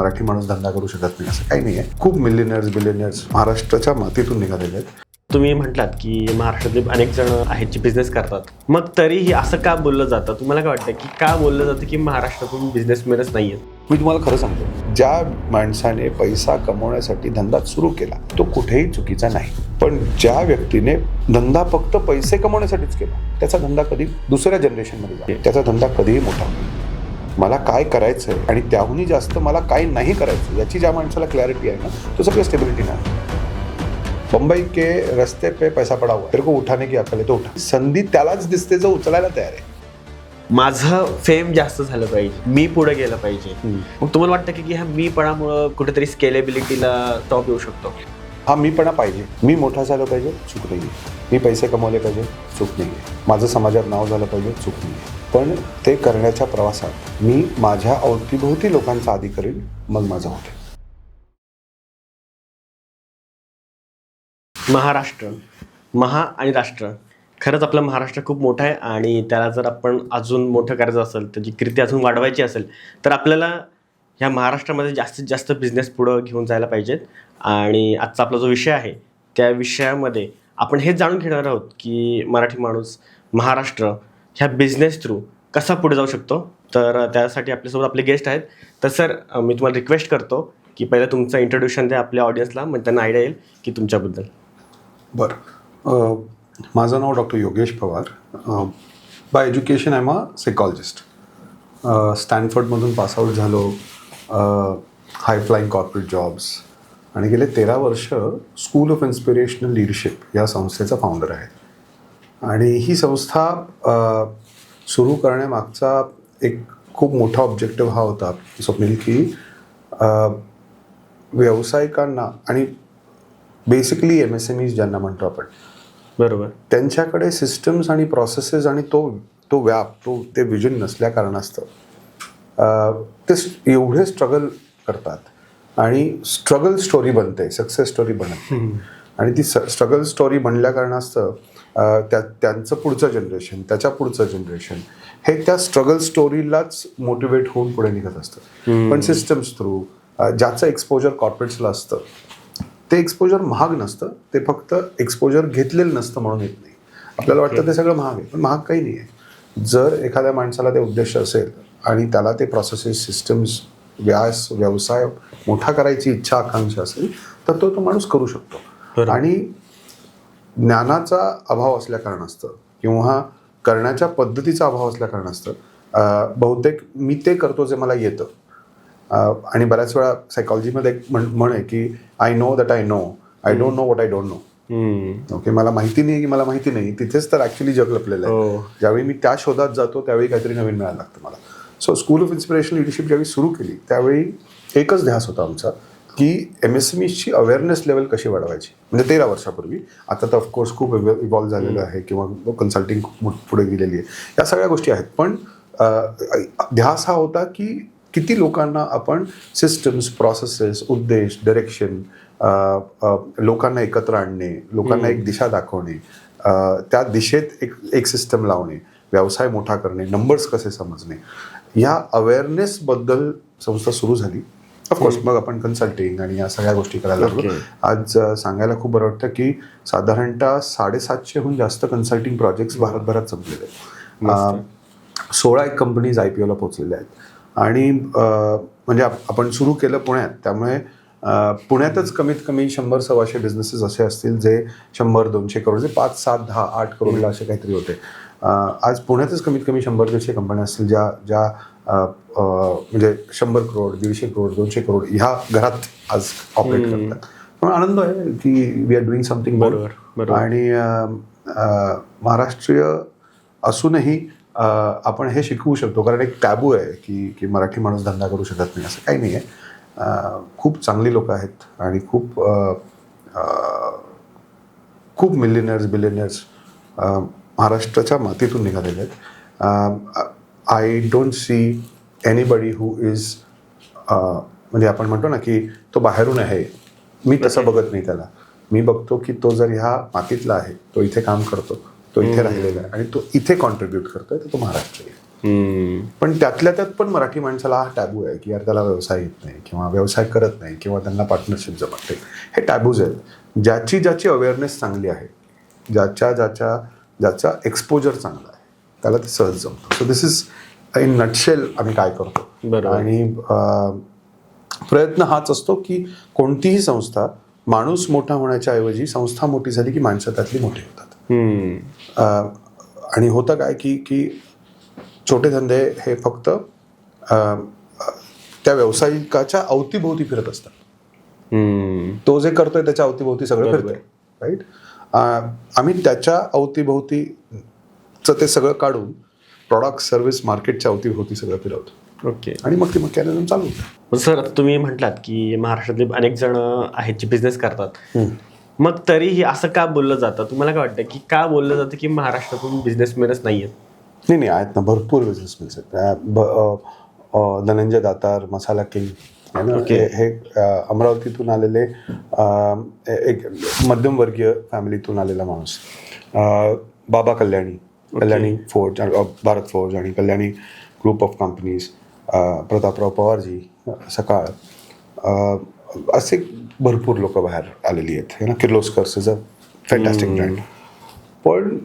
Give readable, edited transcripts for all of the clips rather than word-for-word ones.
मराठी माणूस धंदा करू शकत नाही असं काही नाही आहे. खूप मिलियनर्स बिलियनर्स महाराष्ट्राच्या मातीतून निघालेले आहेत. तुम्ही म्हटलात की महाराष्ट्रातले अनेक जण आहेत जे बिझनेस करतात, मग तरीही असं का बोललं जातं? तुम्हाला काय वाटतं की का बोललं जातं की महाराष्ट्रातून बिझनेसमॅनच नाही आहेत? मी तुम्हाला खरं सांगतो, ज्या माणसाने पैसा कमवण्यासाठी धंदा सुरू केला तो कुठेही चुकीचा नाही, पण ज्या व्यक्तीने धंदा फक्त पैसे कमवण्यासाठीच केला त्याचा धंदा कधी दुसऱ्या जनरेशनमध्ये जाईल, त्याचा धंदा कधीही मोठा होईल. मला काय करायचंय आणि त्याहूनही जास्त मला काय नाही करायचं याची ज्या माणसाला क्लॅरिटी आहे ना, तो सगळं स्टेबिलिटी नाही. बंबई के रस्ते पे पैसा पडा हुआ, तेरे को उठाने की अक्कल है तो उठा. संधी त्यालाच दिसते जो उचलायला तयार आहे. माझं फेम जास्त झालं पाहिजे, मी पुढे गेलं पाहिजे. मग तुम्हाला वाटतं की ह्या मीपणामुळं कुठेतरी स्केलेबिलिटीला टॉप येऊ शकतो? हा मीपणा पाहिजे. मी मोठा झालो पाहिजे, चूक नाही. मी पैसे कमवले पाहिजे, चूक नाही. माझं समाजात नाव झालं पाहिजे, चूक नाही. पण ते करण्याच्या प्रवासात मी माझ्या अवतीभोवती लोकांचा आधी करेन, मग माझं होते. महाराष्ट्र, महा आणि राष्ट्र, खरंच आपलं महाराष्ट्र खूप मोठं आहे आणि त्याला जर आपण अजून मोठं करायचं असेल, त्याची कीर्ती अजून वाढवायची असेल तर आपल्याला ह्या महाराष्ट्रामध्ये जास्तीत जास्त बिझनेस पुढं घेऊन जायला पाहिजेत. आणि आजचा आपला जो विषय आहे त्या विषयामध्ये आपण हेच जाणून घेणार आहोत की मराठी माणूस महाराष्ट्र ह्या बिझनेस थ्रू कसा पुढे जाऊ शकतो. तर त्यासाठी आपल्यासोबत आपले गेस्ट आहेत. तर सर, मी तुम्हाला रिक्वेस्ट करतो की पहिलं तुमचं इंट्रोड्युशन द्या आपल्या ऑडियन्सला, म्हणजे त्यांना आयडिया येईल की तुमच्याबद्दल. बरं, माझं नाव doctor Yogesh Pawar. By education I am a psychologist. स्टॅनफर्डमधून पासआउट झालो, हाय फ्लाईंग कॉर्पोरेट जॉब्स, आणि गेले 13 वर्ष स्कूल ऑफ इन्स्पिरेशनल लीडरशिप या संस्थेचा फाउंडर आहे. आणि ही संस्था सुरू करण्यामागचा एक खूप मोठा ऑब्जेक्टिव्ह हा होता स्वप्नील, की व्यावसायिकांना आणि बेसिकली MSMEs ज्यांना म्हणतो आपण, बरोबर, त्यांच्याकडे सिस्टम्स आणि प्रोसेसेस आणि तो व्याप ते विजन नसल्या कारणास्तव ते एवढे स्ट्रगल करतात आणि स्ट्रगल स्टोरी बनते, सक्सेस स्टोरी बनत नाही. आणि ती स्ट्रगल स्टोरी बनल्या कारणास्तव त्यांचं पुढचं जनरेशन, त्याच्या पुढचं जनरेशन हे त्या स्ट्रगल स्टोरीलाच मोटिवेट होऊन पुढे निघत असतं. पण सिस्टम्स थ्रू ज्याचं एक्सपोजर कॉर्पोरेट्सला असतं ते एक्सपोजर महाग नसतं, ते फक्त एक्सपोजर घेतलेलं नसतं म्हणून येत नाही. आपल्याला वाटतं ते सगळं महाग आहे, पण महाग काही नाही आहे. जर एखाद्या माणसाला ते उद्देश असेल आणि त्याला ते प्रोसेसेस, सिस्टम्स, व्यवसाय मोठा करायची इच्छा, आकांक्षा असेल तर तो माणूस करू शकतो. आणि ज्ञानाचा अभाव असल्या कारणास्तव किंवा करण्याच्या पद्धतीचा अभाव असल्या कारणास्तव बहुतेक मी ते करतो जे मला येतं. आणि बऱ्याच वेळा सायकॉलॉजीमध्ये एक म्हण आहे की I know that I know, I don't know what I don't no. Okay, मला माहिती नाही की मला माहिती नाही, तिथेच तर ॲक्च्युली जग लपलेलं आहे. ज्यावेळी मी त्या शोधात जातो त्यावेळी काहीतरी नवीन मिळायला लागतं मला. So school of inspirational leadership ज्यावेळी सुरू केली त्यावेळी एकच ध्यास होता आमचा की MSMEsची अवेअरनेस लेवल कशी वाढवायची. म्हणजे 13 वर्षापूर्वी. आता तर ऑफकोर्स खूप इव्हॉल्व झालेलं आहे किंवा कन्सल्टिंग पुढे गेलेली आहे, या सगळ्या गोष्टी आहेत. पण ध्यास हा होता की किती लोकांना आपण सिस्टम्स, प्रोसेसेस, उद्देश, डायरेक्शन, लोकांना एकत्र आणणे, लोकांना एक दिशा दाखवणे, त्या दिशेत एक सिस्टम लावणे, व्यवसाय मोठा करणे, नंबर्स कसे समजणे, या अवेअरनेसबद्दल संस्था सुरू झाली. ऑफकोर्स मग आपण कन्सल्टिंग आणि या सगळ्या गोष्टी करायला लागलो. आज सांगायला खूप बरं वाटतं की साधारणतः 750हून जास्त कन्सल्टिंग प्रोजेक्ट्स भारतभरात संपलेले आहेत. 16 कंपनीज IPOला पोहोचलेल्या आहेत. आणि म्हणजे आपण सुरू केलं पुण्यात, त्यामुळे पुण्यातच कमीत कमी 100-125 बिझनेसेस असे असतील जे 100-200 करोड, जे 5, 7, 10, 8 करोडला असे काहीतरी होते. आज पुण्यातच कमीत कमी 100-150 कंपन्या असतील ज्या म्हणजे 100 करोड, 150 करोड, 200 करोड ह्या घरात आज ऑपरेट करतात. पण आनंद आहे की वी आर डुईंग समथिंग. बरोबर. आणि महाराष्ट्रीय असूनही आपण हे शिकवू शकतो, कारण एक टॅबू आहे की मराठी माणूस धंदा करू शकत नाही असं काही नाही आहे. खूप चांगली लोक आहेत आणि खूप मिलियनर्स बिलियनर्स महाराष्ट्राच्या मातीतून निघालेले आहेत. I don't see anybody who is म्हणजे आपण म्हणतो ना की तो बाहेरून आहे, मी तसं बघत नाही त्याला. मी बघतो की तो जर ह्या मातीतला आहे, तो इथे काम करतो, तो इथे राहिलेला आहे आणि तो इथे कॉन्ट्रीब्यूट करतोय, तर तो महाराष्ट्रीय आहे. पण त्यातल्या त्यात पण मराठी माणसाला हा टॅबू आहे की यार त्याला व्यवसाय येत नाही किंवा व्यवसाय करत नाही किंवा त्यांना पार्टनरशिप जमत नाही. हे टॅबूज आहेत. ज्याची अवेअरनेस चांगली आहे, ज्याचा एक्सपोजर चांगला आहे, त्याला ते सहज जमतं. So this is in nutshell आम्ही काय करतो. बरोबर. आणि प्रयत्न हाच असतो की कोणतीही संस्था माणूस मोठा होण्याच्या ऐवजी संस्था मोठी झाली की माणसं त्यातली मोठी होतात. आणि होतं काय की छोटे धंदे हे फक्त त्या व्यावसायिकाच्या अवतीभोवती फिरत असतात. तो जे करतोय त्याच्या अवतीभोवती सगळं फिरतोय, राईट. आम्ही त्याच्या अवतीभोवतीचं ते सगळं काढून प्रॉडक्ट सर्व्हिस मार्केटच्या अवतीभोवती सगळं फिरवतो. ओके. आणि मग ती मेकॅनिझम चालू होतं. सर, आता तुम्ही म्हटलात की महाराष्ट्रातले अनेक जण आहेत जे बिझनेस करतात, मग तरीही असं का बोललं जातं? तुम्हाला काय वाटतं की का बोललं जातं की महाराष्ट्रातून बिझनेसमॅनच नाही आहेत? नाही आहेत ना, भरपूर बिझनेसमॅन्स आहेत. धनंजय दातार, मसाला किंग आहे ना, हे अमरावतीतून आलेले एक मध्यमवर्गीय फॅमिलीतून आलेला माणूस. बाबा कल्याणी फोर्ज, भारत फोर्ज आणि Kalyani group of companies, Prataprao पवारजी, सकाळ, असे भरपूर लोक बाहेर आलेली आहेत. है ना, Kirloskars is a fantastic brand. पण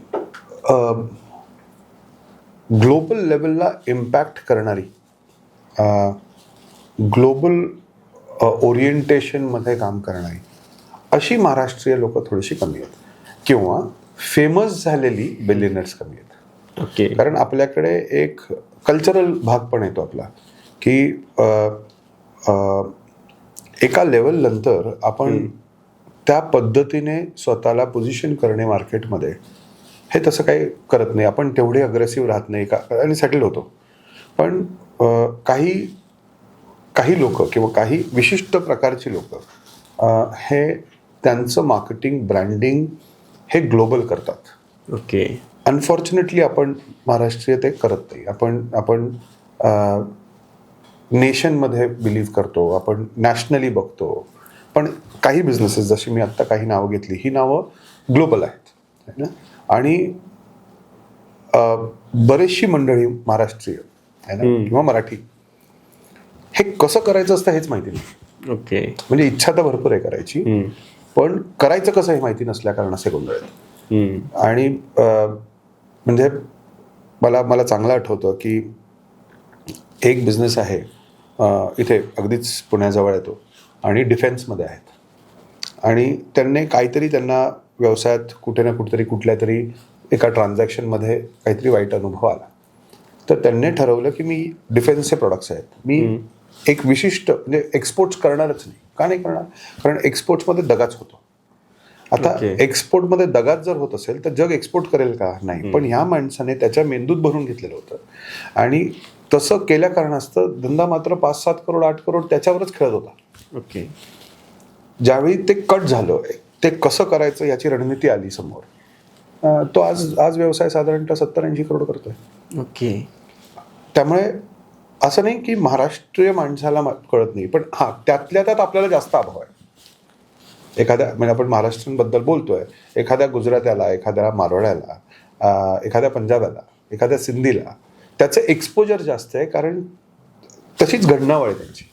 ग्लोबल लेवलला इम्पॅक्ट करणारी, ग्लोबल ओरिएंटेशनमध्ये काम करणारी अशी महाराष्ट्रीय लोक थोडीशी कमी आहेत किंवा फेमस झालेली बिलियनर्स कमी आहेत. ओके. कारण आपल्याकडे एक कल्चरल भाग पण येतो आपला की एका लेवल नंतर आपण त्या पद्धतीने स्वतःला पोझिशन करणे मार्केटमध्ये, हे तसं काही करत नाही. आपण तेवढे अग्रेसिव्ह राहत नाही का आणि सेटल होतो. पण काही लोक किंवा काही विशिष्ट प्रकारची लोक हे त्यांचं मार्केटिंग, ब्रँडिंग हे ग्लोबल करतात. ओके. अनफॉर्च्युनेटली आपण महाराष्ट्रीय ते करत नाही. आपण नेशनमध्ये बिलीव्ह करतो, आपण नॅशनली बघतो. पण काही बिझनेसेस, जशी मी आत्ता काही नावं घेतली, ही नावं ग्लोबल आहेत, है ना. आणि बरेचशी मंडळी महाराष्ट्रीय आहे ना किंवा मराठी, हे कसं करायचं असतं हेच माहिती नाही. ओके. म्हणजे इच्छा तर भरपूर आहे करायची, पण करायचं कसं हे माहिती नसल्या कारण असे गोंधळ आहेत. आणि म्हणजे मला चांगलं आठवतं की एक बिझनेस आहे इथे अगदीच पुण्याजवळ येतो आणि डिफेन्समध्ये आहेत. आणि त्यांना व्यवसायात कुठे ना कुठेतरी कुठल्या तरी एका ट्रान्झॅक्शनमध्ये काहीतरी वाईट अनुभव आला. तर त्यांनी ठरवलं की मी डिफेन्सचे प्रोडक्ट्स आहेत, मी एक विशिष्ट म्हणजे एक्सपोर्ट्स करणारच नाही. का नाही करणार? कारण एक्सपोर्ट्समध्ये दगाच होतो. आता एक्सपोर्टमध्ये दगाच जर होत असेल तर जग एक्सपोर्ट करेल का? नाही. पण ह्या माणसाने त्याच्या मेंदूत भरून घेतलेलं होतं आणि तसं केल्या कारणास्तव धंदा मात्र 5-7 करोड 8 करोड त्याच्यावरच खेळत होता. ओके. ज्यावेळी ते कट झालं, ते कसं करायचं याची रणनीती आली समोर, तो आज व्यवसाय साधारणतः 70-80 करोड करतोय. ओके. त्यामुळे असं नाही की महाराष्ट्रीय माणसाला कळत नाही, पण त्यातल्या त्यात आपल्याला जास्त अभाव आहे. म्हणजे आपण महाराष्ट्रांबद्दल बोलतोय, एखाद्या गुजरात्याला, एखाद्या मारवाड्याला, एखाद्या पंजाबाला, एखाद्या सिंधीला त्याचं एक्सपोजर जास्त आहे, कारण तशीच घडणावळ आहे त्यांची.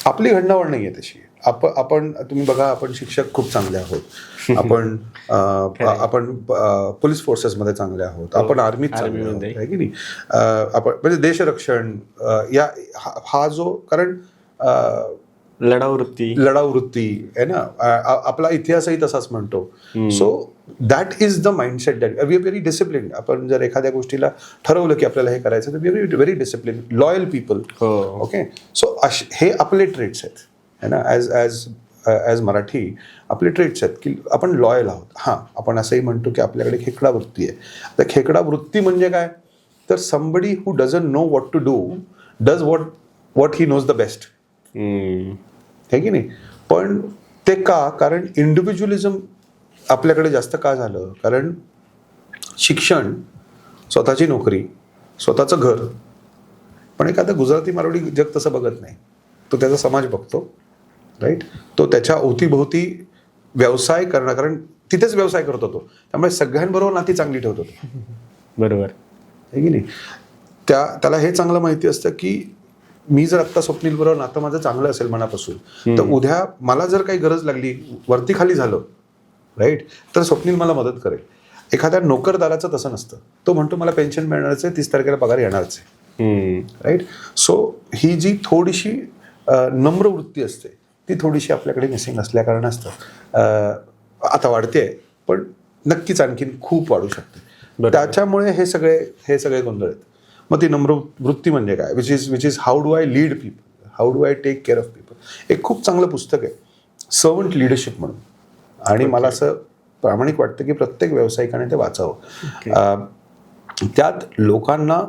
आपली घडणावळ नाही आहे तशी. आपण तुम्ही बघा, आपण शिक्षक खूप चांगले आहोत, आपण पोलीस फोर्सेसमध्ये चांगले आहोत, आपण आर्मीत चांगले आहोत, आहे की नाही. आपण म्हणजे देशरक्षण हा जो, कारण लढाऊ वृत्ती आहे ना, आपला इतिहासही तसाच म्हणतो. So that is the mindset that we are very discipline. आपण जर एखाद्या गोष्टीला ठरवलं की आपल्याला हे करायचं तर we are very discipline, loyal people. Okay. So हे आपले ट्रेट्स आहेत, है ना. ॲज मराठी आपले ट्रेट्स आहेत की आपण लॉयल आहोत. आपण असंही म्हणतो की आपल्याकडे खेकडा वृत्ती आहे. तर खेकडा वृत्ती म्हणजे काय? तर somebody who doesn't know what to do does what he knows the best, आहे की नाही. पण ते का? कारण इंडिव्हिज्युअलिझम आपल्याकडे जास्त का झालं? कारण शिक्षण, स्वतःची नोकरी, स्वतःचं घर. पण एखादा गुजराती मारवाडी जग तसं बघत नाही. तो त्याचा समाज बघतो, राईट. तो त्याच्या अवतीभोवती व्यवसाय करणं, कारण तिथेच व्यवसाय करत होतो, त्यामुळे सगळ्यांबरोबर नाती चांगली ठेवत होतो. बरोबर, आहे की नाही. त्याला हे चांगलं माहिती असतं की मी जर आत्ता स्वप्नील बरोबर नातं माझं चांगलं असेल मनापासून, तर उद्या मला जर काही गरज लागली, वरती खाली झालं राईट, तर स्वप्नील मला मदत करेल. एखाद्या नोकरदाराचं तसं नसतं. तो म्हणतो मला पेन्शन मिळणारच आहे, 30 तारखेला पगार येणारच आहे राईट. सो ही जी थोडीशी नम्र वृत्ती असते ती थोडीशी आपल्याकडे मिसिंग असल्या कारण असतं. आता वाढते पण नक्कीच आणखीन खूप वाढू शकते. त्याच्यामुळे हे सगळे गोंधळ आहेत. मग ती नम्र वृत्ती म्हणजे काय, which is how do I lead people, how do I take care of people. एक खूप चांगलं पुस्तक आहे सर्वंट लिडरशिप म्हणून, आणि मला असं प्रामाणिक वाटतं की प्रत्येक व्यावसायिकाने ते वाचावं. त्यात लोकांना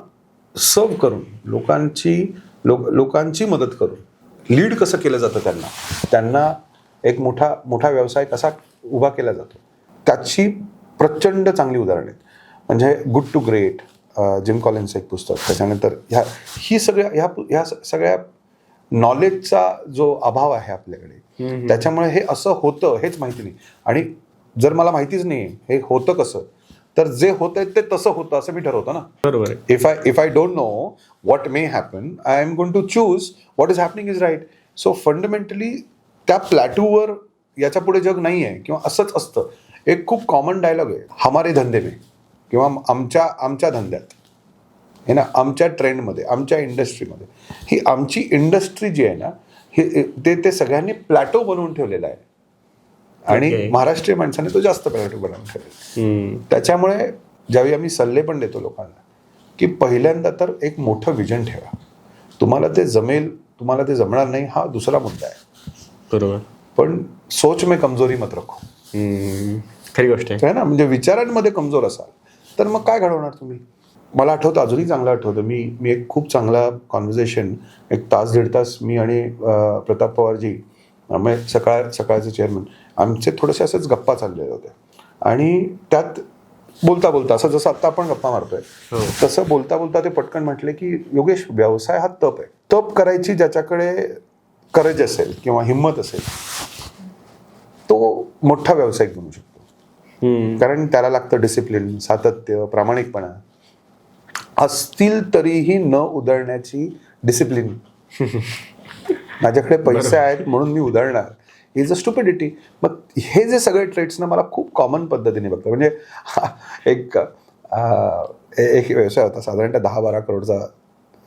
सर्व करून, लोकांची मदत करून लीड कसं केलं जातं, त्यांना एक मोठा व्यवसाय कसा उभा केला जातो, त्याची प्रचंड चांगली उदाहरणं आहेत. म्हणजे गुड टू ग्रेट, जिम कॉलिन्सचं एक पुस्तक. त्याच्यानंतर ह्या सगळ्या नॉलेजचा जो अभाव आहे आपल्याकडे, त्याच्यामुळे हे असं होतं हेच माहिती नाही. आणि जर मला माहितीच नाही हे होतं कसं, तर जे होतंय ते तसं होतं असं मी ठरवतो ना. बरोबर. If I don't know what may happen, I am going to choose what is happening is right. So fundamentally त्या प्लॅटूवर याच्या पुढे जग नाही आहे किंवा असंच असतं. एक खूप कॉमन डायलॉग आहे, हमारे धंदे में किंवा आमच्या धंद्यात हे ना, आमच्या ट्रेंडमध्ये, आमच्या इंडस्ट्रीमध्ये, ही आमची इंडस्ट्री जी आहे ना, ते सगळ्यांनी प्लॅटो बनवून ठेवलेला आहे. आणि महाराष्ट्रीय माणसाने तो जास्त प्लॅटो बनवून ठेवलेला. त्याच्यामुळे ज्यावेळी आम्ही सल्ले पण देतो लोकांना की पहिल्यांदा तर एक मोठं विजन ठेवा. तुम्हाला ते जमेल, तुम्हाला ते जमणार नाही हा दुसरा मुद्दा आहे. बरोबर. पण सोच में कमजोरी मत रखो. खरी गोष्ट आहे ना. म्हणजे विचारांमध्ये कमजोर असाल तर मग काय घडवणार तुम्ही. मला आठवतं, अजूनही चांगलं आठवतं, मी एक खूप चांगला कॉन्व्हर्सेशन, 1 तास 1.5 तास मी आणि प्रताप पवारजी, सकाळचे चेअरमन, आमचे थोडेसे असेच गप्पा चाललेले होते. आणि त्यात बोलता असं जसं आत्ता आपण गप्पा मारतोय तसं बोलता ते पटकन म्हटले की योगेश, व्यवसाय हा तप आहे. तप करायची ज्याच्याकडे करेज असेल किंवा हिंमत असेल तो मोठा व्यावसायिक बनू शकतो. कारण त्याला लागतं डिसिप्लिन, सातत्य, प्रामाणिकपणा. असतील तरीही न उधळण्याची डिसिप्लिन. माझ्याकडे पैसे आहेत म्हणून मी उधळणार, इज अ स्टुपिडिटी. मग हे जे सगळे ट्रेड्स ना मला खूप कॉमन पद्धतीने बघतो. म्हणजे एक व्यवसाय होता साधारणतः 10-12 करोडचा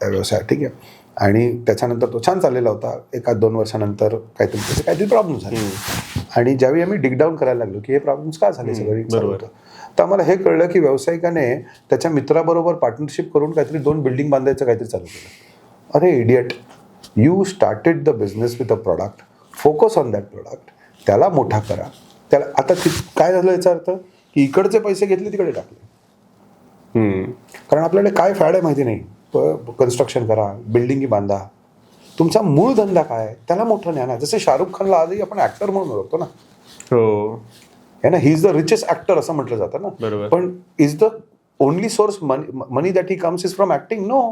व्यवसाय, ठीक आहे. आणि त्याच्यानंतर तो छान चाललेला होता. 1-2 वर्षानंतर काहीतरी प्रॉब्लेम झाले. आणि ज्यावेळी आम्ही डिगडाऊन करायला लागलो की हे प्रॉब्लेम्स का झाले सगळे, तर आम्हाला हे कळलं की व्यावसायिकाने त्याच्या मित्राबरोबर पार्टनरशिप करून काहीतरी 2 बिल्डिंग बांधायचं काहीतरी चालू केलं. अरे idiot, you started the business with a product, focus on that product, त्याला मोठा करा. त्याला आता काय झालं याचा अर्थ की इकडचे पैसे घेतले तिकडे टाकले. कारण आपल्याला काय फॅड आहे माहिती नाही. कन्स्ट्रक्शन करा, बिल्डिंगी बांधा, तुमचा मूळ धंदा काय आहे त्याला मोठं न्या ना. जसे शाहरुख खानला आजही आपण ऍक्टर म्हणून ओळखतो ना. हो, है ना, he is the richest actor असं म्हटलं जातं ना. पण is the only source money that he comes is from acting? No.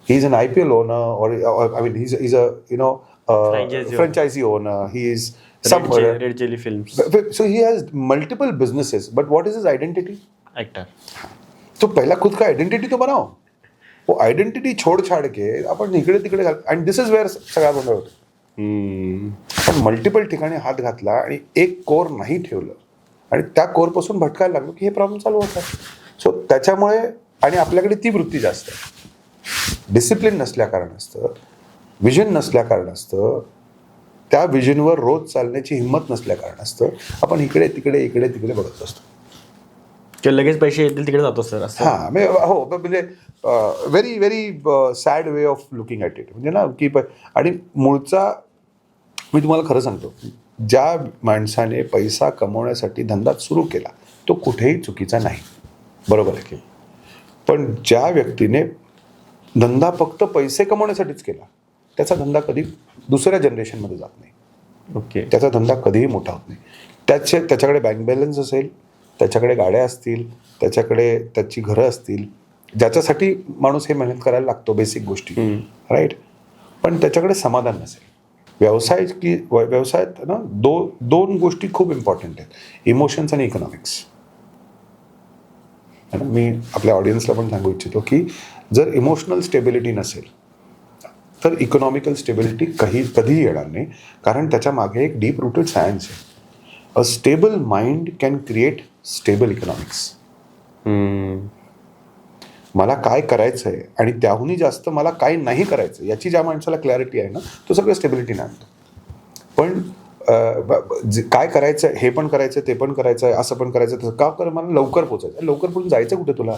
He is an IPL owner, or I mean he's a franchisee owner. He is Red Jelly Films. So he has multiple businesses, but what is his identity? Actor. तो पहला खुद का identity तो बनाओ. वो identity छोड़ छाड़ के आपण इकडे तिकडे, अँड दिस इज वेअर सगळा गोंधळ होतो. पण मल्टिपल ठिकाणी हात घातला आणि एक कोर नाही ठेवलं आणि त्या कोरपासून भटकायला लागलो की हे प्रॉब्लेम चालू होतात. सो त्याच्यामुळे, आणि आपल्याकडे ती वृत्ती जास्त आहे. डिसिप्लिन नसल्या कारण असतं, विजन नसल्या कारण असतं, त्या विजनवर रोज चालण्याची हिंमत नसल्या कारण असतं. आपण इकडे तिकडे बघत असतो. लगेच पैसे येतील तिकडे जातो सर. हां, हो. म्हणजे very very sad way of looking at it. म्हणजे ना की आणि मूळचा, मी तुम्हाला खरं सांगतो, ज्या माणसाने पैसा कमवण्यासाठी धंदा सुरू केला तो कुठेही चुकीचा नाही, बरोबर आहे की. पण ज्या व्यक्तीने धंदा फक्त पैसे कमवण्यासाठीच केला त्याचा धंदा कधी दुसऱ्या जनरेशनमध्ये जात नाही. ओके. त्याचा धंदा कधीही मोठा होत नाही. त्याच्याकडे बँक बॅलन्स असेल, त्याच्याकडे गाड्या असतील, त्याच्याकडे त्याची घरं असतील, ज्याच्यासाठी माणूस हे मेहनत करायला लागतो, बेसिक गोष्टी, राईट. पण त्याच्याकडे समाधान नसेल. व्यवसायात ना दोन गोष्टी खूप इम्पॉर्टंट आहेत, इमोशन्स आणि इकॉनॉमिक्स. मी आपल्या ऑडियन्सला पण सांगू इच्छितो की जर इमोशनल स्टेबिलिटी नसेल तर इकॉनॉमिकल स्टेबिलिटी कधीही येणार नाही, कारण त्याच्या मागे एक डीप रूटेड सायन्स आहे. A stable mind can create stable economics. मला काय करायचं आहे आणि त्याहूनही जास्त मला काय नाही करायचं याची ज्या माणसाला क्लॅरिटी आहे ना, तो सगळं स्टेबिलिटी नाही आणतो. पण काय करायचं हे पण करायचं, ते पण करायचं आहे, असं पण करायचं, तसं का कर, मला लवकर पोचायचं. लवकर पोचून जायचं कुठे तुला,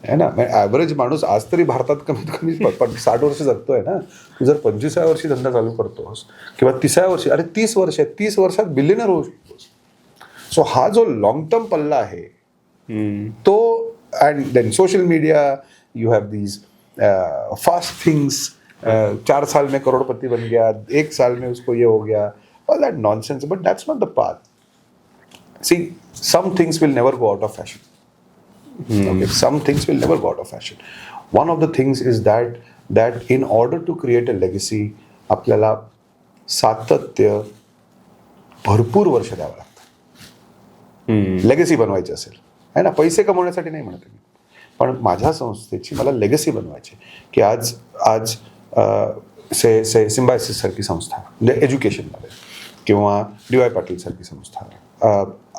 आहे ना. ॲव्हरेज माणूस आज तरी भारतात कमीत कमी 60 वर्ष जगतोय ना. तू जर 25व्या वर्षी धंदा चालू करतोस किंवा 30व्या वर्षी, अरे 30 वर्ष आहे, 30 वर्षात बिलियनर होऊ शकतोस. सो हा जो लॉंग टर्म पल्ला आहे तो, and then social media, you have these fast things, 4 साल में करोड़पति बन गया, 1 साल में उसको ये हो गया, all that nonsense, but that's not the path. See, some things will never go out of fashion. Okay, some things will never go out of fashion. One of the things is that in order to create a legacy, आपल्याला सातत्य भरपूर वर्ष द्यावं लागतं. Legacy बनवायची असेल, आहे ना. पैसे कमवण्यासाठी नाही म्हणत मी, पण माझ्या संस्थेची मला लेगसी बनवायची, की आज सिम्बायसिस सारखी संस्था, म्हणजे एज्युकेशनमध्ये, किंवा डी.वाय. पाटील सारखी संस्था,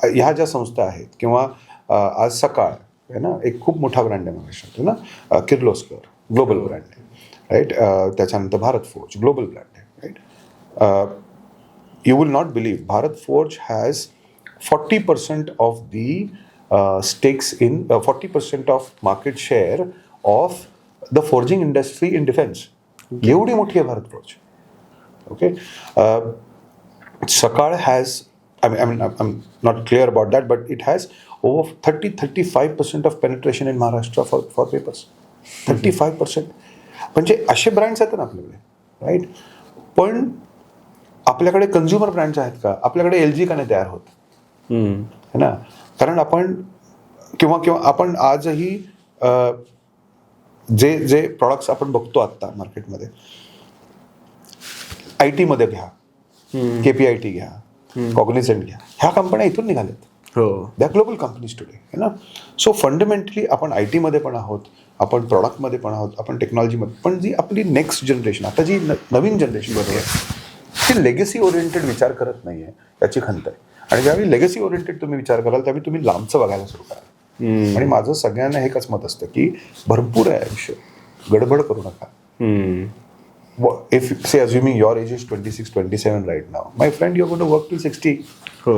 ह्या ज्या संस्था आहेत, किंवा आज सकाळ आहे ना, एक खूप मोठा ब्रँड आहे महाराष्ट्रात ना, किर्लोस्कर ग्लोबल ब्रँड आहे, राईट. त्याच्यानंतर भारत फोर्ज ग्लोबल ब्रँड आहे, right. You will not believe, Bharat Forge has 40% of the stakes in 40% of market share of the forging industry in defense. एवढी मोठी आहे भारत फोर्ज. ओके. सकाळ has, I mean, I'm not clear about that, but it has over 35% of penetration in Maharashtra for papers. 35%. म्हणजे असे brands आहेत ना आपल्याकडे, right. पण आपल्याकडे कन्झ्युमर ब्रँड्स आहेत का? आपल्याकडे LG का नाही तयार होत, है ना. कारण आपण किंवा आपण आजही जे प्रॉडक्ट्स आपण बघतो आत्ता मार्केटमध्ये, IT मध्ये घ्या, KPIT घ्या, कॉग्निझंट घ्या, ह्या कंपन्या इथून निघाल्यात. They are global companies today, है ना. सो फंडामेंटली आपण IT मध्ये पण आहोत, आपण प्रॉडक्टमध्ये पण आहोत, आपण टेक्नॉलॉजीमध्ये पण. जी आपली नेक्स्ट जनरेशन, आता जी नवीन जनरेशन बरोबर, ती लेगसी ओरिएंटेड विचार करत नाही आहे, याची खंत आहे. आणि ज्यावेळी लेगसी ओरिएंटेड तुम्ही विचार कराल त्यावेळी तुम्ही लांबचं बघायला सुरू कराल. आणि माझं सगळ्यांना एकच मत असतं की भरपूर आहे आयुष्य, गडबड करू नका. If say assuming your age is 26-27 right now, my friend, you are going to work till 60. हो,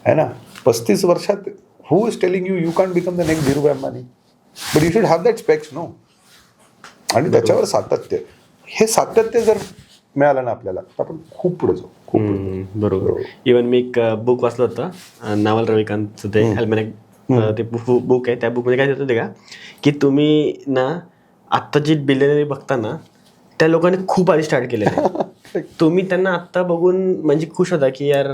है ना. 35 वर्षात who is telling you can't become the next Dhirubhai Ambani, but you should have that specs, no. आणि त्याच्यावर सातत्य, हे सातत्य जर मिळालं ना आपल्याला, तर आपण खूप पुढे जाऊ, खूप पुढे. बरोबर. इवन मी एक बुक वाचलं होतं, नावल रविकांतचं, ते अल्मॅनॅक, ते बुक आहे. त्या बुकमध्ये काय देतं ते का, की तुम्ही ना आत्ता जी बिलियनरी बघता ना, त्या लोकांनी खूप आधी स्टार्ट केलेलं आहे. तुम्ही त्यांना आत्ता बघून म्हणजे खुश होता की यार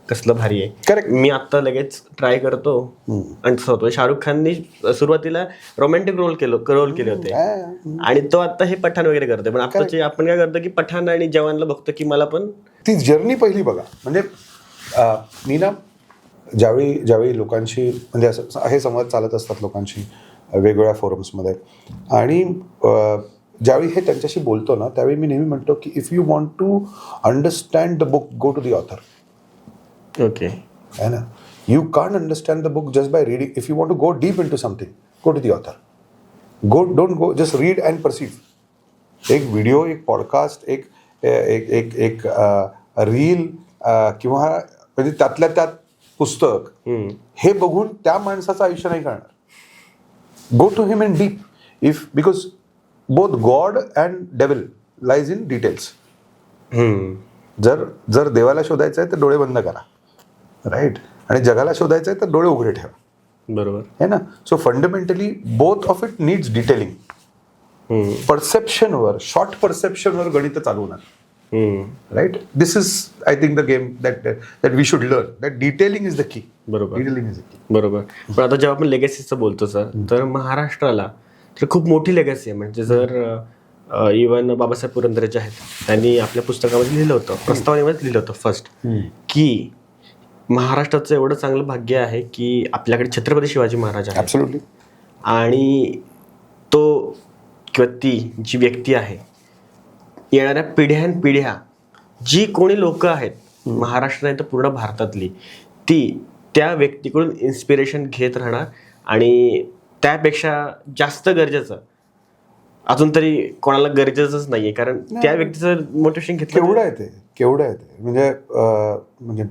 कसलं भारी आहे. करेक्ट. मी आत्ता लगेच ट्राय करतो आणि तसं होतो. शाहरुख खाननी सुरुवातीला रोमॅन्टिक रोल केले होते आणि तो आता हे पठाण वगैरे करतोय. पण आताचे आपण काय करतो की पठाण आणि जवानला बघतो की मला पण ती जर्नी पहिली बघा. म्हणजे मी ना ज्यावेळी लोकांशी, म्हणजे असं हे संवाद चालत असतात लोकांशी वेगवेगळ्या फोरम्समध्ये, आणि ज्यावेळी हे त्यांच्याशी बोलतो ना, त्यावेळी मी नेहमी म्हणतो की if you want to understand the book, go to the author. Okay, है ना. You can't understand the book just by reading. If you want to go deep into something, go to the author. Don't go just read and perceive. एक video, एक podcast, एक reel, किंवा म्हणजे त्यातल्या त्यात पुस्तक, हे बघून त्या माणसाचं आयुष्य नाही करणार. Go to him in deep. If because both god and devil lies in details. जर देवाला शोधायचं आहे तर डोळे बंद करा, राईट. आणि जगाला शोधायचं आहे तर डोळे उघडे ठेवा. बरोबर है ना. So fundamentally both of it needs detailing. परसेप्शनवर, शॉर्ट परसेप्शनवर गणित चालू नका, right. This is I think the game that we should learn, that detailing is the key. बरोबर, डिटेलिंग इज द की. बरोबर. पण आता जेव्हा आपण लेगसीचं बोलतो सर, तर महाराष्ट्राला तर खूप मोठी लेगसी आहे. म्हणजे जर इवन बाबासाहेब पुरंदरे जे आहेत, त्यांनी आपल्या पुस्तकामध्ये लिहिलं होतं, प्रस्तावनेमध्ये लिहिलं होतं फर्स्ट, की महाराष्ट्राचं एवढं चांगलं भाग्य आहे की आपल्याकडे छत्रपती शिवाजी महाराज आहेत. ॲब्सोल्युटली. आणि तो किंवा ती जी व्यक्ती आहे, येणाऱ्या पिढ्यानपिढ्या जी कोणी लोक आहेत महाराष्ट्र नाही तर पूर्ण भारतातली, ती त्या व्यक्तीकडून इन्स्पिरेशन घेत राहणार. आणि त्यापेक्षा जास्त गरजेचं अजून तरी कोणाला गरजेचंच नाहीये, कारण त्या व्यक्तीचं मोटिवेशन घेतलं. केवढं आहे ते म्हणजे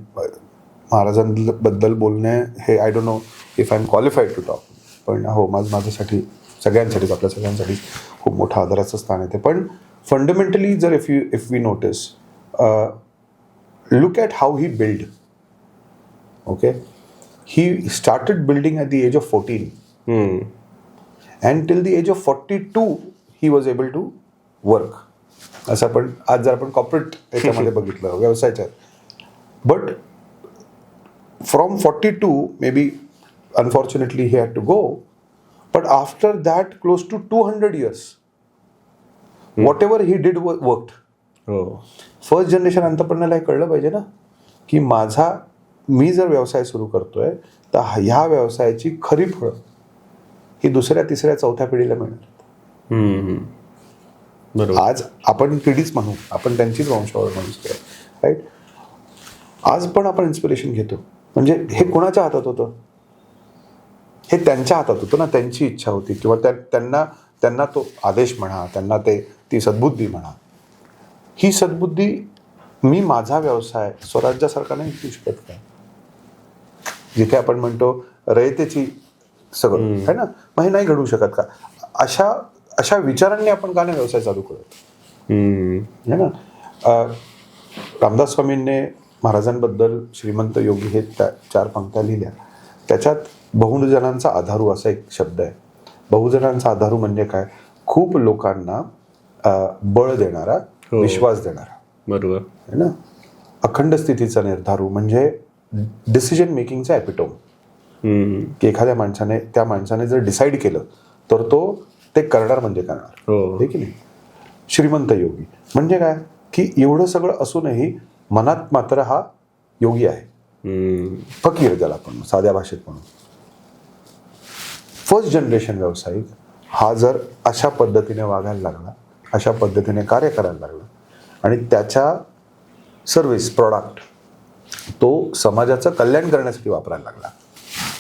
महाराजांबद्दल बोलणे हे I don't know if I am qualified to talk, पण हो माझ्यासाठी सगळ्यांसाठीच, आपल्या सगळ्यांसाठी खूप मोठं आदराचं स्थान आहे ते. पण फंडामेंटली जर if we notice, look at how he build. Okay, he started building at the age of 14 and till the age of 42 he was able to work. असं आपण आज जर आपण कॉर्पोरेट याच्यामध्ये बघितलं व्यवसायाच्या, but from 42 may be unfortunately he had to go, but after that close to 200 years whatever he did worked. First generation अंतप्रज्ञाला हे कळलं पाहिजे ना की मी जर व्यवसाय सुरू करतोय तर ह्या व्यवसायाची खरी फळं ही दुसऱ्या तिसऱ्या चौथ्या पिढीला मिळणार. बरोबर. आज आपण पिढीच म्हणू, आपण त्यांचीच वंशावळ म्हणू, राईट. आज पण आपण इन्स्पिरेशन घेतो, म्हणजे हे कोणाच्या हातात होतं? हे त्यांच्या हातात होतं ना, त्यांची इच्छा होती किंवा त्यांना तो आदेश म्हणा, त्यांना ती सद्बुद्धी म्हणा. ही सद्बुद्धी मी माझा व्यवसाय स्वराज्यासारखा नाही घेऊ शकत का? जिथे आपण म्हणतो रयतेची सगळं आहे ना, मग हे नाही घडू शकत का? अशा विचारांनी आपण का नाही व्यवसाय चालू करत है ना. रामदास स्वामींनी महाराजांबद्दल श्रीमंत योगी हे 4 पंक्त्या लिहिल्या. त्याच्यात बहुजनांचा आधारू असा एक शब्द आहे. बहुजनांचा आधारू म्हणजे काय? खूप लोकांना बळ देणारा, विश्वास देणारा. बरोबर है ना. अखंड स्थितीचा निर्धारू म्हणजे डिसिजन मेकिंगचा एपिटोम. की एखाद्या त्या माणसाने जर डिसाईड केलं तर ते करणार म्हणजे करणार, हे की नाही. श्रीमंत योगी म्हणजे काय की एवढं सगळं असूनही मनात मात्र हा योगी आहे. फकीर ज्याला आपण साध्या भाषेत म्हणू. फर्स्ट जनरेशन व्यावसायिक हा जर अशा पद्धतीने वागायला लागला, अशा पद्धतीने कार्य करायला लागला आणि त्याच्या सर्व्हिस प्रॉडक्ट तो समाजाचं कल्याण करण्यासाठी वापरायला लागला,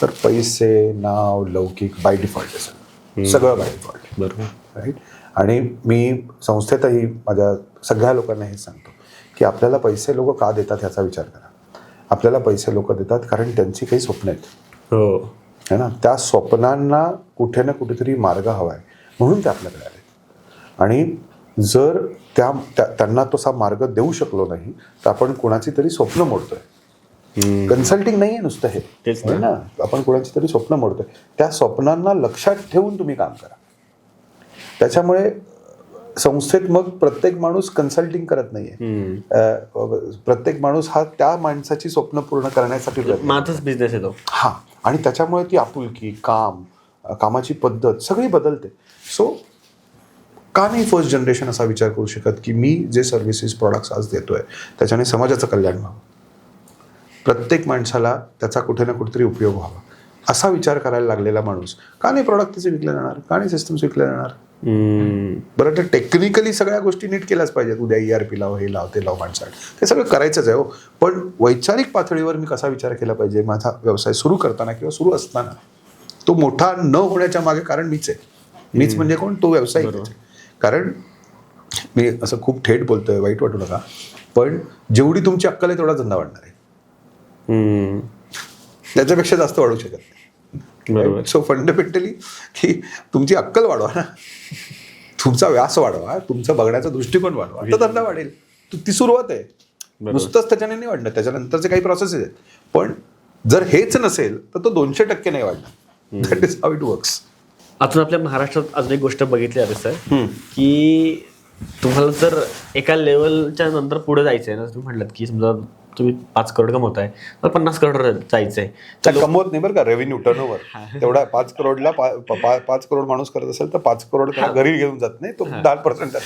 तर पैसे, नाव, लौकिक बाय डिफॉल्ट असेल, सगळं बाय डिफॉल्ट. बरोबर, राईट. आणि मी संस्थेतही माझ्या सगळ्या लोकांना हे सांगतो की आपल्याला पैसे लोक का देतात ह्याचा विचार करा. आपल्याला पैसे लोक देतात कारण त्यांची काही स्वप्न आहेत, है ना. त्या स्वप्नांना कुठे ना कुठेतरी मार्ग हवा आहे म्हणून ते आपल्याकडे आले. आणि जर त्यांना तसा मार्ग देऊ शकलो नाही तर आपण कुणाची तरी स्वप्न मोडतोय. कन्सल्टिंग नाही आहे नुसतं हे ना, आपण कुणाची तरी स्वप्न मोडतोय. त्या स्वप्नांना लक्षात ठेवून तुम्ही काम करा. त्याच्यामुळे संस्थेत मग प्रत्येक माणूस कन्सल्टिंग करत नाहीये. प्रत्येक माणूस हा त्या माणसाची स्वप्न पूर्ण करण्यासाठी माझाच बिझनेस येतो. हा, आणि त्याच्यामुळे ती आपुलकी, कामाची पद्धत सगळी बदलते. सो का नाही फर्स्ट जनरेशन असा विचार करू शकत की मी जे सर्व्हिसेस प्रॉडक्ट्स आज देतोय त्याच्याने समाजाचं कल्याण व्हावं, प्रत्येक माणसाला त्याचा कुठे ना कुठेतरी उपयोग व्हावा, असा विचार करायला लागलेला माणूस का नाही प्रॉडक्ट त्याचे विकले जाणार, का नाही सिस्टम्स विकले जाणार. बरं, तर टेक्निकली सगळ्या गोष्टी नीट केल्याच पाहिजेत. उद्या ERP लाव, हे लाव, ते लाव, माणसाला ते सगळं करायचंच आहे हो. पण वैचारिक पातळीवर मी कसा विचार केला पाहिजे माझा व्यवसाय सुरू करताना किंवा सुरू असताना, तो मोठा न होण्याच्या मागे कारण मीच आहे. मीच म्हणजे कोण? तो व्यवसाय. कारण मी असं खूप थेट बोलतोय, वाईट वाटू नका, पण जेवढी तुमची अक्कल आहे तेवढा धंदा वाढणार आहे. त्याच्यापेक्षा जास्त वाढू शकत नाही. सो फंडामेंटली की तुमची अक्कल वाढवा ना, तुमचा व्यास वाढवा, तुमचा बघण्याचा दृष्टिकोन वाढवा, तर धंदा वाढेल. ती सुरुवात आहे. नुसतंच त्याच्याने नाही वाढणार, त्याच्यानंतरचे काही प्रोसेस आहेत. पण जर हेच नसेल तर तो 200% नाही वाढणार. That is how it works. अजून आपल्या महाराष्ट्रात अजून एक गोष्ट बघितली आहे सर, की तुम्हाला जर एका लेवलच्या नंतर पुढे जायचं आहे ना, तुम्ही म्हटलं की समजा तुम्ही 5 करोड कमवताय तर 50 करोड जायचंय. कमवत नाही बरं का, रेव्हेन्यू टर्नओव्हर तेवढा 5 करोडला 5 करोड माणूस करत असेल तर 5 करोड घरी घेऊन जात नाही, तो 10%.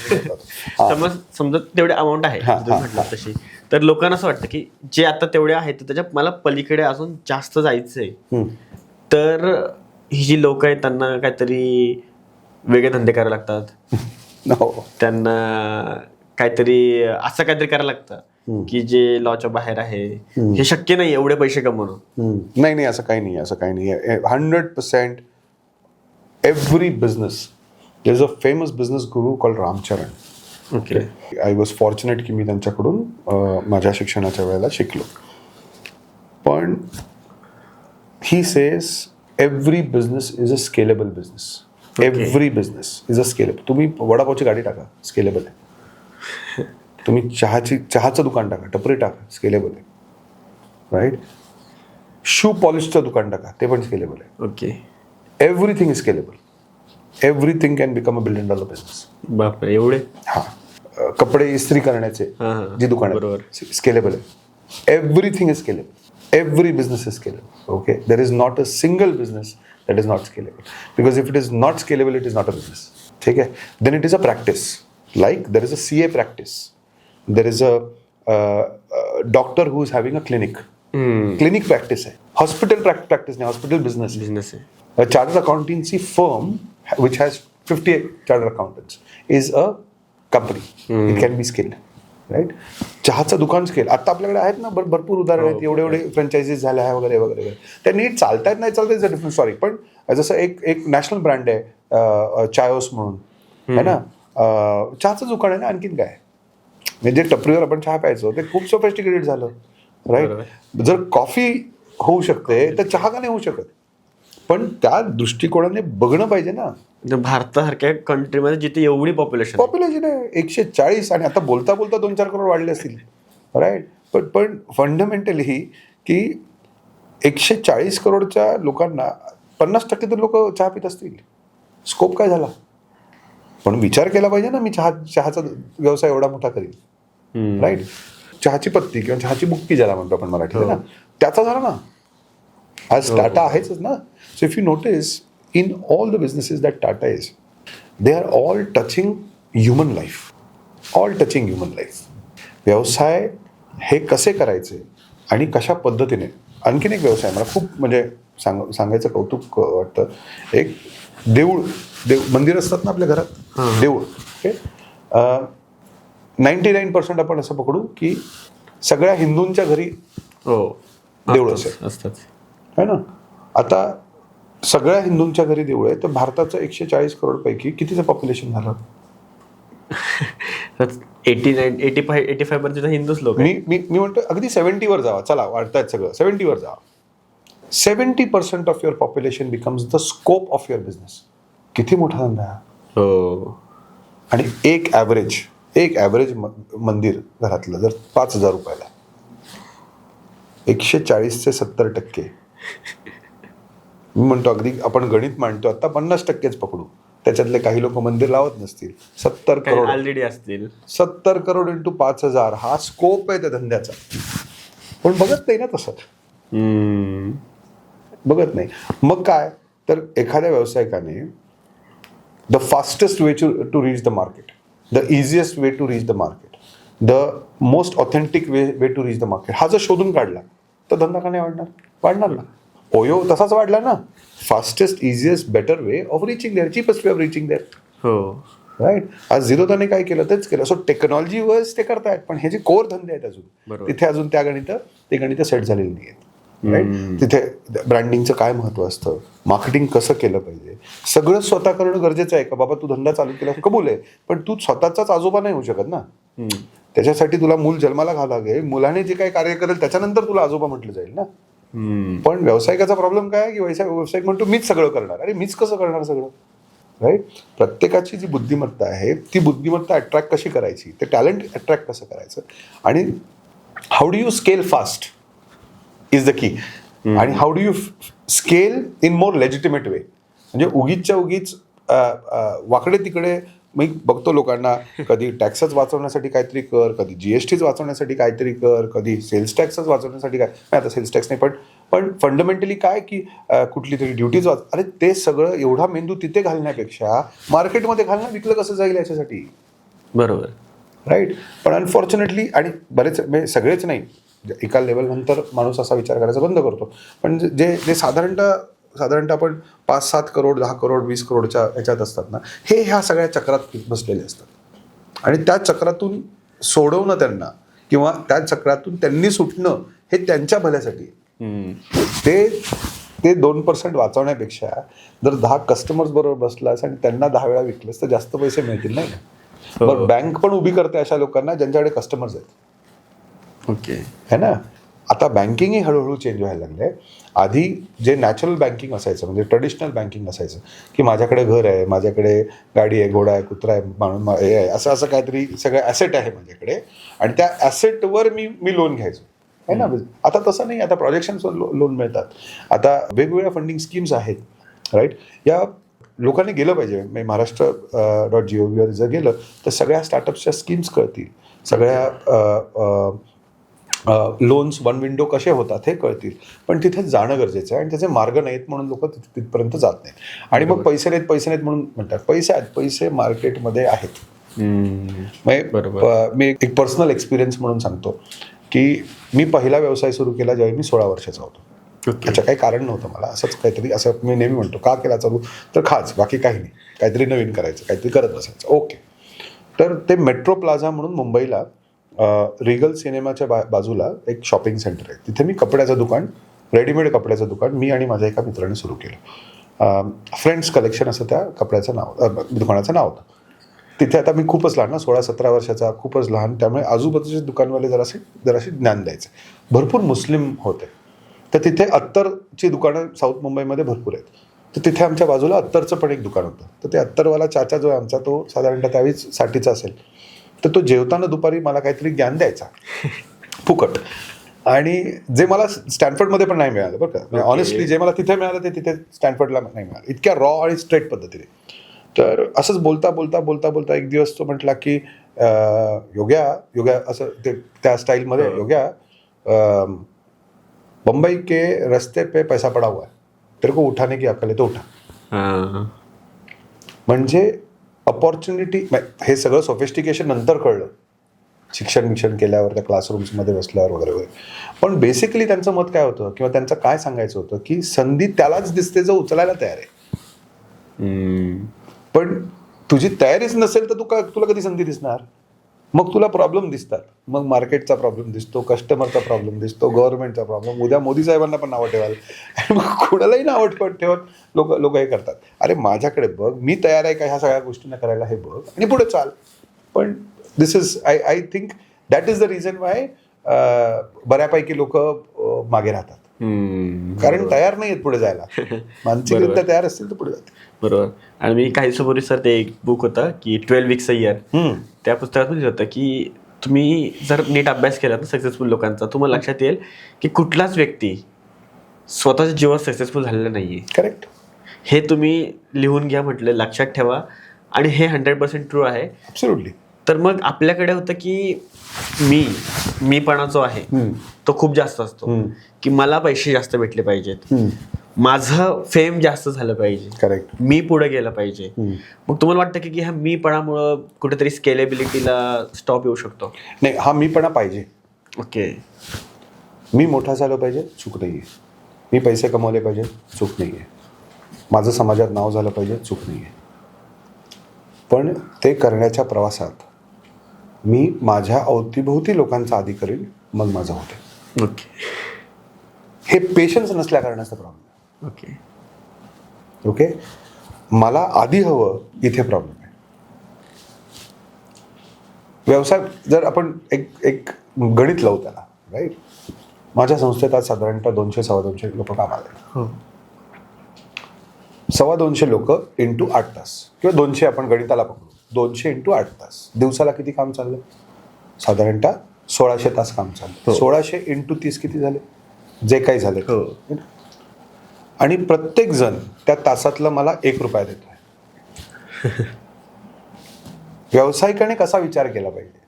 समजा तेवढे अमाऊंट आहे म्हटलं तशी, तर लोकांना असं वाटतं की जे आता तेवढे आहेत त्याच्या मला पलीकडे अजून जास्त जायचंय. तर ही जी लोक आहेत त्यांना काहीतरी वेगळे धंदे करावे लागतात, हो. त्यांना काहीतरी असं काहीतरी करायला लागतं की जे लॉच्या बाहेर आहे. हे शक्य नाही एवढे पैसे कमवणं. नाही नाही, असं काही नाही, असं काही नाही. 100% every business, there is a famous business guru called Ram Charan. Okay. I was fortunate की मी त्यांच्याकडून माझ्या शिक्षणाच्या वेळेला शिकलो. पण he says every business is a scalable business. Every business is a scalable. तुम्ही वडापावची गाडी टाका, स्केलेबल आहे. तुम्ही चहाचं दुकान टाका, टपरी टाका, स्केलेबल आहे. राईट. शू पॉलिशचं दुकान टाका, ते पण स्केलेबल आहे. Okay. Everything is scalable. Everything can become a $1 billion business. बापरे, एवढे. हां. कपडे इस्त्री करण्याचे जी दुकान बरोबर. स्केलेबल आहे. Everything is scalable. Every business is scalable. Okay. There is not a single business that is not scalable. Because if it is not scalable, it is not a business. ठीक आहे. Then it is a practice. Like there is a CA practice. There is a doctor who is having a clinic. Clinic practice है. Hospital practice नहीं, hospital business है. A chartered accountancy firm which has 50 chartered accountants is a company. It can be scaled. Right? चहाचं दुकान scale. आता आपल्याकडे आहेत ना भरपूर उदाहरण आहेत. एवढे फ्रँचायझीज झाल्या आहे वगैरे वगैरे. त्या नीट चालतायत नाही चालतायत इज अ डिफरंट स्टोरी. पण जसं एक नॅशनल ब्रँड आहे चायोस म्हणून, है ना. चहाचं दुकान आहे ना. आणखीन काय म्हणजे टपरीवर आपण चहा प्यायचो ते खूप सोफिस्टिकेटेड झालं. राईट. जर कॉफी होऊ शकते तर चहा का नाही होऊ शकत. पण त्या दृष्टिकोनाने बघणं पाहिजे ना. भारतासारख्या कंट्रीमध्ये जिथे एवढी पॉप्युलेशन आहे 140 आणि आता बोलता बोलता 2-4 करोड वाढले असतील. राईट. पण फंडामेंटली की 140 करोडच्या लोकांना 50% तर लोक चहा पित असतील. स्कोप काय झाला. पण विचार केला पाहिजे ना. मी चहाचा व्यवसाय एवढा मोठा करीन. राईट. चहाची पत्ती किंवा चहाची बुक्की ज्याला म्हणतो आपण मराठीत ना, त्याचा झाला ना. आज टाटा आहेच ना. So if you notice in all the businesses that Tata is, they are all touching human life. All touching human life. व्यवसाय हे कसे करायचे आणि कशा पद्धतीने. आणखीन एक व्यवसाय मला खूप म्हणजे सांगायचं कौतुक वाटतं. एक देऊळ मंदिर असतात ना आपल्या घरात, देऊळ. ओके. 99% आपण असं पकडू की सगळ्या हिंदूंच्या घरी देऊळ असतात, है ना. आता सगळ्या हिंदूंच्या घरी देऊळ आहे तर भारताचं 140 करोड पैकी कितीचं पॉप्युलेशन झालं. 85% हिंदूच लोक. मी म्हणतो अगदी 70 वर जावा. चला वाढतायत सगळं. 70 वर जावा. 70% of your population becomes the scope of your business. किती मोठा धंदा आहे. आणि एक ॲव्हरेज मंदिर घरातलं जर 5,000 रुपयाला, 140 चे 70%. मी म्हणतो अगदी आपण गणित मांडतो आता 50%च पकडू. त्याच्यातले काही लोक मंदिर लावत नसतील. 70 करोड ऑलरेडी असतील. 70 करोड इंटू 5,000 हा स्कोप आहे त्या धंद्याचा. पण बघत नाही ना तसं. बघत नाही. मग काय तर एखाद्या व्यावसायिकाने the fastest way to reach the market, the easiest way to reach the market, the most authentic way to reach the market हा जर शोधून काढला तर धंदा का नाही वाढणार ना. ओयो तसाच वाढला ना. Fastest easiest better way of reaching there, cheapest way of reaching there. Right. आज झिरोदाने काय केलं तेच केलं. सो टेक्नॉलॉजी वर्स ते करतायत. पण हे जे कोर धंदे आहेत अजून तिथे अजून ते गणित सेट झालेली नाही आहेत. राईट. तिथे ब्रँडिंगचं काय महत्व असतं, मार्केटिंग कसं केलं पाहिजे, सगळं स्वतः करणं गरजेचं आहे का. बाबा तू धंदा चालू केला कबूल आहे, पण तू स्वतःचाच आजोबा नाही होऊ शकत ना. त्याच्यासाठी तुला मूल जन्माला घाला लागेल. मुलाने जे काही कार्य करेल त्याच्यानंतर तुला आजोबा म्हटलं जाईल ना. पण व्यावसायिकाचा प्रॉब्लेम काय की व्यावसायिक म्हणतो मीच सगळं करणार. अरे मीच कसं करणार सगळं. राईट. प्रत्येकाची जी बुद्धिमत्ता आहे ती बुद्धिमत्ता अट्रॅक्ट कशी करायची, ते टॅलेंट अट्रॅक्ट कसं करायचं आणि how do you scale fast is the key. आणि how do you scale in more legitimate way. म्हणजे उगीचच्या उगीच वाकडे तिकडे मी बघतो लोकांना, कधी टॅक्सच वाचवण्यासाठी काहीतरी कर, कधी GSTच वाचवण्यासाठी काहीतरी कर, कधी सेल्स टॅक्सच वाचवण्यासाठी काय. आता सेल्स टॅक्स नाही पण फंडामेंटली काय की कुठली तरी ड्युटीज अरे ते सगळं एवढा मेंदू तिथे घालण्यापेक्षा मार्केटमध्ये घालणं विकलं कसं जाईल याच्यासाठी. बरोबर. राईट. पण अनफॉर्च्युनेटली आणि बरेच म्हणजे सगळेच नाही, एका लेवलनंतर माणूस असा विचार करायचा बंद करतो. पण जे साधारणतः साधारणतः आपण 5-7 करोड 10 करोड 20 करोडच्या ह्याच्यात असतात ना, हे ह्या सगळ्या चक्रात बसलेले असतात आणि त्या चक्रातून सोडवणं त्यांना किंवा त्या चक्रातून त्यांनी सुटणं हे त्यांच्या भल्यासाठी आहे. ते 2% वाचवण्यापेक्षा जर 10 कस्टमर्स बरोबर बसलास आणि त्यांना 10 वेळा विकलंस तर जास्त पैसे मिळतील नाही का. बरं, बँक पण उभी करते अशा लोकांना ज्यांच्याकडे कस्टमर्स आहेत. ओके. है ना. आता बँकिंगही हळूहळू चेंज व्हायला लागले. आधी जे नॅचरल बँकिंग असायचं म्हणजे ट्रेडिशनल बँकिंग असायचं की माझ्याकडे घर आहे, माझ्याकडे गाडी आहे, घोडा आहे, कुत्रा आहे, माणूस हे आहे, असं काहीतरी सगळं ॲसेट आहे माझ्याकडे आणि त्या ॲसेटवर मी लोन घ्यायचो आहे ना. आता तसं नाही. आता प्रोजेक्शन लोन मिळतात. आता वेगवेगळ्या फंडिंग स्कीम्स आहेत. राईट. या लोकांनी गेलं पाहिजे. महाराष्ट्र.gov.वर जर गेलं तर सगळ्या स्टार्टअप्सच्या स्कीम्स कळतील, सगळ्या लोन्स वन विंडो कसे होतात हे कळतील. पण तिथे जाणं गरजेचं आहे आणि त्याचे मार्ग नाहीत म्हणून लोक तिथपर्यंत जात नाहीत आणि मग पैसे नाहीत म्हणून म्हणतात. पैसे मार्केटमध्ये आहेत. मी एक पर्सनल एक्सपिरियन्स म्हणून सांगतो की मी पहिला व्यवसाय सुरू केला जेव्हा मी 16 वर्षाचा होतो. त्याचं काही कारण नव्हतं. मला असंच काहीतरी, असं मी नेहमी म्हणतो का केला चालू तर खाच, बाकी काही नाही, काहीतरी नवीन करायचं, काहीतरी करत बसायचं. ओके. तर ते मेट्रो प्लाझा म्हणून मुंबईला रिगल सिनेमाच्या बाजूला एक शॉपिंग सेंटर आहे. तिथे मी कपड्याचं दुकान, रेडीमेड कपड्याचं दुकान मी आणि माझ्या एका मित्राने सुरू केलं. फ्रेंड्स कलेक्शन असं त्या कपड्याचं दुकानाचं नाव होतं. तिथे आता मी खूपच लहान ना, 16-17 वर्षाचा, खूपच लहान, त्यामुळे आजूबाजूचे दुकानवाले जराशी ज्ञान द्यायचे. भरपूर मुस्लिम होते. तर तिथे अत्तरची दुकानं साऊथ मुंबईमध्ये भरपूर आहेत. तर तिथे आमच्या बाजूला अत्तरचं पण एक दुकान होतं. तर ते अत्तरवाला चाचा जो आहे आमचा, तो साधारणतः त्यावेळी 60चा असेल. तर तो जेवताना दुपारी मला काहीतरी ज्ञान द्यायचा फुकट. आणि जे मला स्टॅनफर्डमध्ये पण नाही मिळालं बरं का. ऑनेस्टली जे मला तिथे मिळालं ते तिथे स्टॅनफर्डला नाही मिळालं, इतक्या रॉ आणि स्ट्रेट पद्धतीने. तर असंच बोलता एक दिवस तो म्हटला की योग्या असं ते त्या स्टाईलमध्ये, योग्या बंबई के रस्ते पे पैसा पडा हुआ है, तेरे को उठाने की अक्कल है तो उठा. म्हणजे अपॉर्च्युनिटी, हे सगळं सोफिस्टिकेशन नंतर कळलं शिक्षण केल्यावर, त्या क्लासरूम्समध्ये बसल्यावर वगैरे. पण बेसिकली त्यांचं मत काय होतं किंवा त्यांचं काय सांगायचं होतं की संधी त्यालाच दिसते जो उचलायला तयार आहे. पण तुझी तयारीच नसेल तर तुला कधी संधी दिसणार. मग तुला प्रॉब्लेम दिसतात. मग मार्केटचा प्रॉब्लेम दिसतो, कस्टमरचा प्रॉब्लेम दिसतो, गव्हर्नमेंटचा प्रॉब्लेम. उद्या मोदी साहेबांना पण नावं ठेवाल आणि मग कुणालाही नावं ठेवत लोक हे करतात. अरे माझ्याकडे बघ, मी तयार आहे का ह्या सगळ्या गोष्टींना करायला, हे बघ आणि पुढे चाल. पण this is I think that is the reason why बऱ्यापैकी लोक मागे राहतात. कारण तयार नाही आहेत पुढे जायला. मानसिकरित्या तयार असतील तर पुढे जातील. बरोबर. आणि मी काही दिवसापूर्वी सर ते एक बुक होतं की 12 वीक्स अ इयर, त्या पुस्तकात लिहिलं होतं की तुम्ही जर नीट अभ्यास केला ना सक्सेसफुल लोकांचा, तुम्हाला लक्षात येईल की कुठलाच व्यक्ती स्वतःच्या जीवनात सक्सेसफुल झालेला नाहीये. करेक्ट. हे तुम्ही लिहून घ्या म्हटलं, लक्षात ठेवा. आणि हे 100% ट्रू आहे. ॲब्सोल्युटली. तर मग आपल्याकडे होतं की मीपणा जो आहे तो खूप जास्त असतो की मला पैसे जास्त भेटले पाहिजेत, माझं फेम जास्त झालं पाहिजे, करेक्ट, मी पुढे गेलं पाहिजे. मग तुम्हाला वाटतं की ह्या मीपणामुळं कुठेतरी स्केलेबिलिटीला स्टॉप येऊ शकतो? नाही, हा मीपणा पाहिजे. ओके. मी मोठा झालो पाहिजे, चूक नाही आहे. मी पैसे कमवले पाहिजे, चूक नाही आहे. माझं समाजात नाव झालं पाहिजे, चूक नाही आहे. पण ते करण्याच्या प्रवासात मी माझ्या अवतीभोवती लोकांचा आधी करेन, मग माझं होते. ओके. हे पेशन्स नसल्या कारणाचा प्रॉब्लेम. ओके. मला आधी हवं, इथे प्रॉब्लेम आहे. व्यवसाय जर आपण एक गणित लावू त्याला, राईट. माझ्या संस्थेत आज साधारणतः 200-225 लोक कामाला आहेत. 225 लोक इंटू 8 तास किंवा 200 आपण गणिताला पकडू, 200 इंटू 8 तास, दिवसाला किती काम चाललं? साधारणतः 1600 तास काम चाललं. 1600 इंटू 30 किती झाले? जे काही झाले. आणि प्रत्येक जण त्या तासातलं मला 1 रुपया देतोय. व्यावसायिकाने कसा विचार केला पाहिजे?